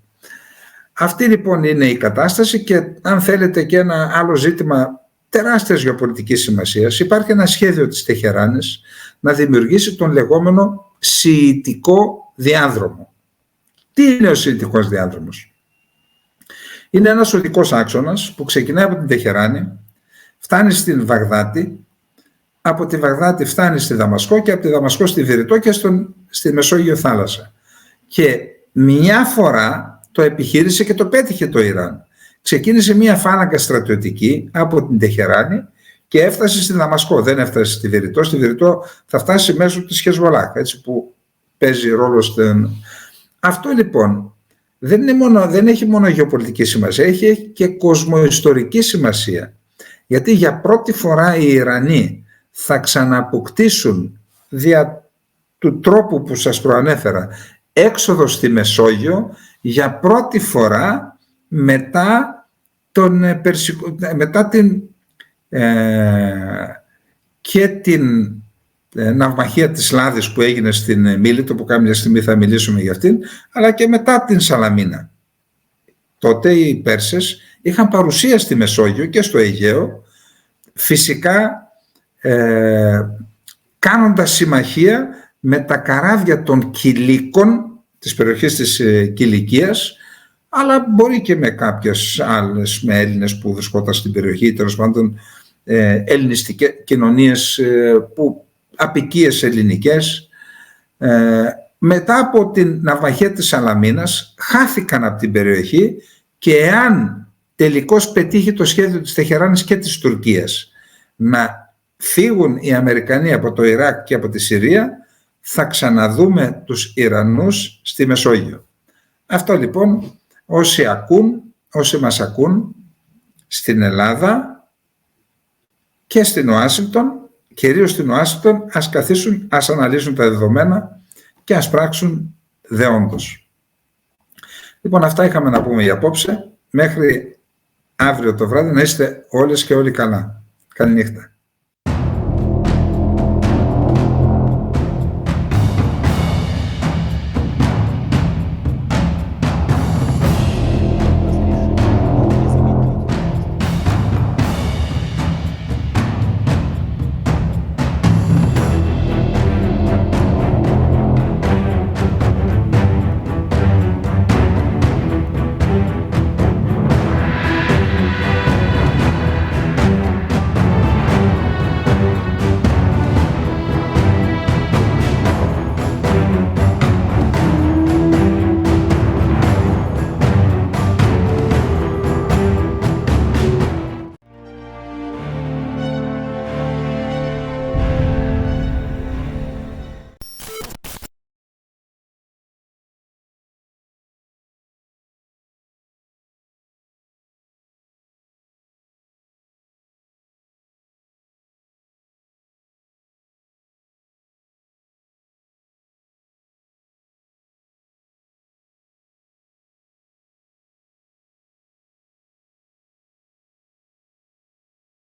Αυτή λοιπόν είναι η κατάσταση και αν θέλετε και ένα άλλο ζήτημα τεράστιας γεωπολιτικής σημασίας, υπάρχει ένα σχέδιο της Τεχεράνης να δημιουργήσει τον λεγόμενο Σιητικό διάδρομο. Τι είναι ο Σιητικός διάδρομος? Είναι ένας οδικός άξονας που ξεκινάει από την Τεχεράνη, φτάνει στην Βαγδάτη, από τη Βαγδάτη φτάνει στη Δαμασκό και από τη Δαμασκό στη Βηρητό και στη Μεσόγειο θάλασσα. Και μια φορά το επιχείρησε και το πέτυχε το Ιράν. Ξεκίνησε μια φάλαγγα στρατιωτική από την Τεχεράνη και έφτασε στη Δαμασκό, δεν έφτασε στη Βηρητό. Στη Βηρητό θα φτάσει μέσω της Χεσβολάχ, έτσι που παίζει ρόλο Αυτό λοιπόν δεν έχει μόνο γεωπολιτική σημασία, έχει και κοσμοϊστορική σημασία. Γιατί για πρώτη φορά οι Ιρανοί θα ξαναποκτήσουν δια του τρόπου που σας προανέφερα έξοδο στη Μεσόγειο για πρώτη φορά μετά την ναυμαχία της Λάδης που έγινε στην Μίλητο, που κάποια στιγμή θα μιλήσουμε για αυτήν, αλλά και μετά την Σαλαμίνα. Τότε οι Πέρσες είχαν παρουσία στη Μεσόγειο και στο Αιγαίο, φυσικά κάνοντας συμμαχία με τα καράβια των Κιλίκων της περιοχής της Κιλικίας, αλλά μπορεί και με κάποιες άλλες, με Έλληνες που βρισκόταν στην περιοχή, τέλος πάντων ελληνιστικές κοινωνίες, απικίες ελληνικές. Μετά από την ναυμαχία της Σαλαμίνας χάθηκαν από την περιοχή και εάν τελικώς πετύχει το σχέδιο της Τεχεράνης και της Τουρκίας να φύγουν οι Αμερικανοί από το Ιράκ και από τη Συρία, θα ξαναδούμε τους Ιρανούς στη Μεσόγειο. Αυτό λοιπόν όσοι μας ακούν στην Ελλάδα και στην Ουάσιγκτον, κυρίως στην Ουάσιγκτον, ας καθίσουν, ας αναλύσουν τα δεδομένα και ας πράξουν δεόντως. Λοιπόν, αυτά είχαμε να πούμε για απόψε. Μέχρι αύριο το βράδυ να είστε όλες και όλοι καλά. Καληνύχτα.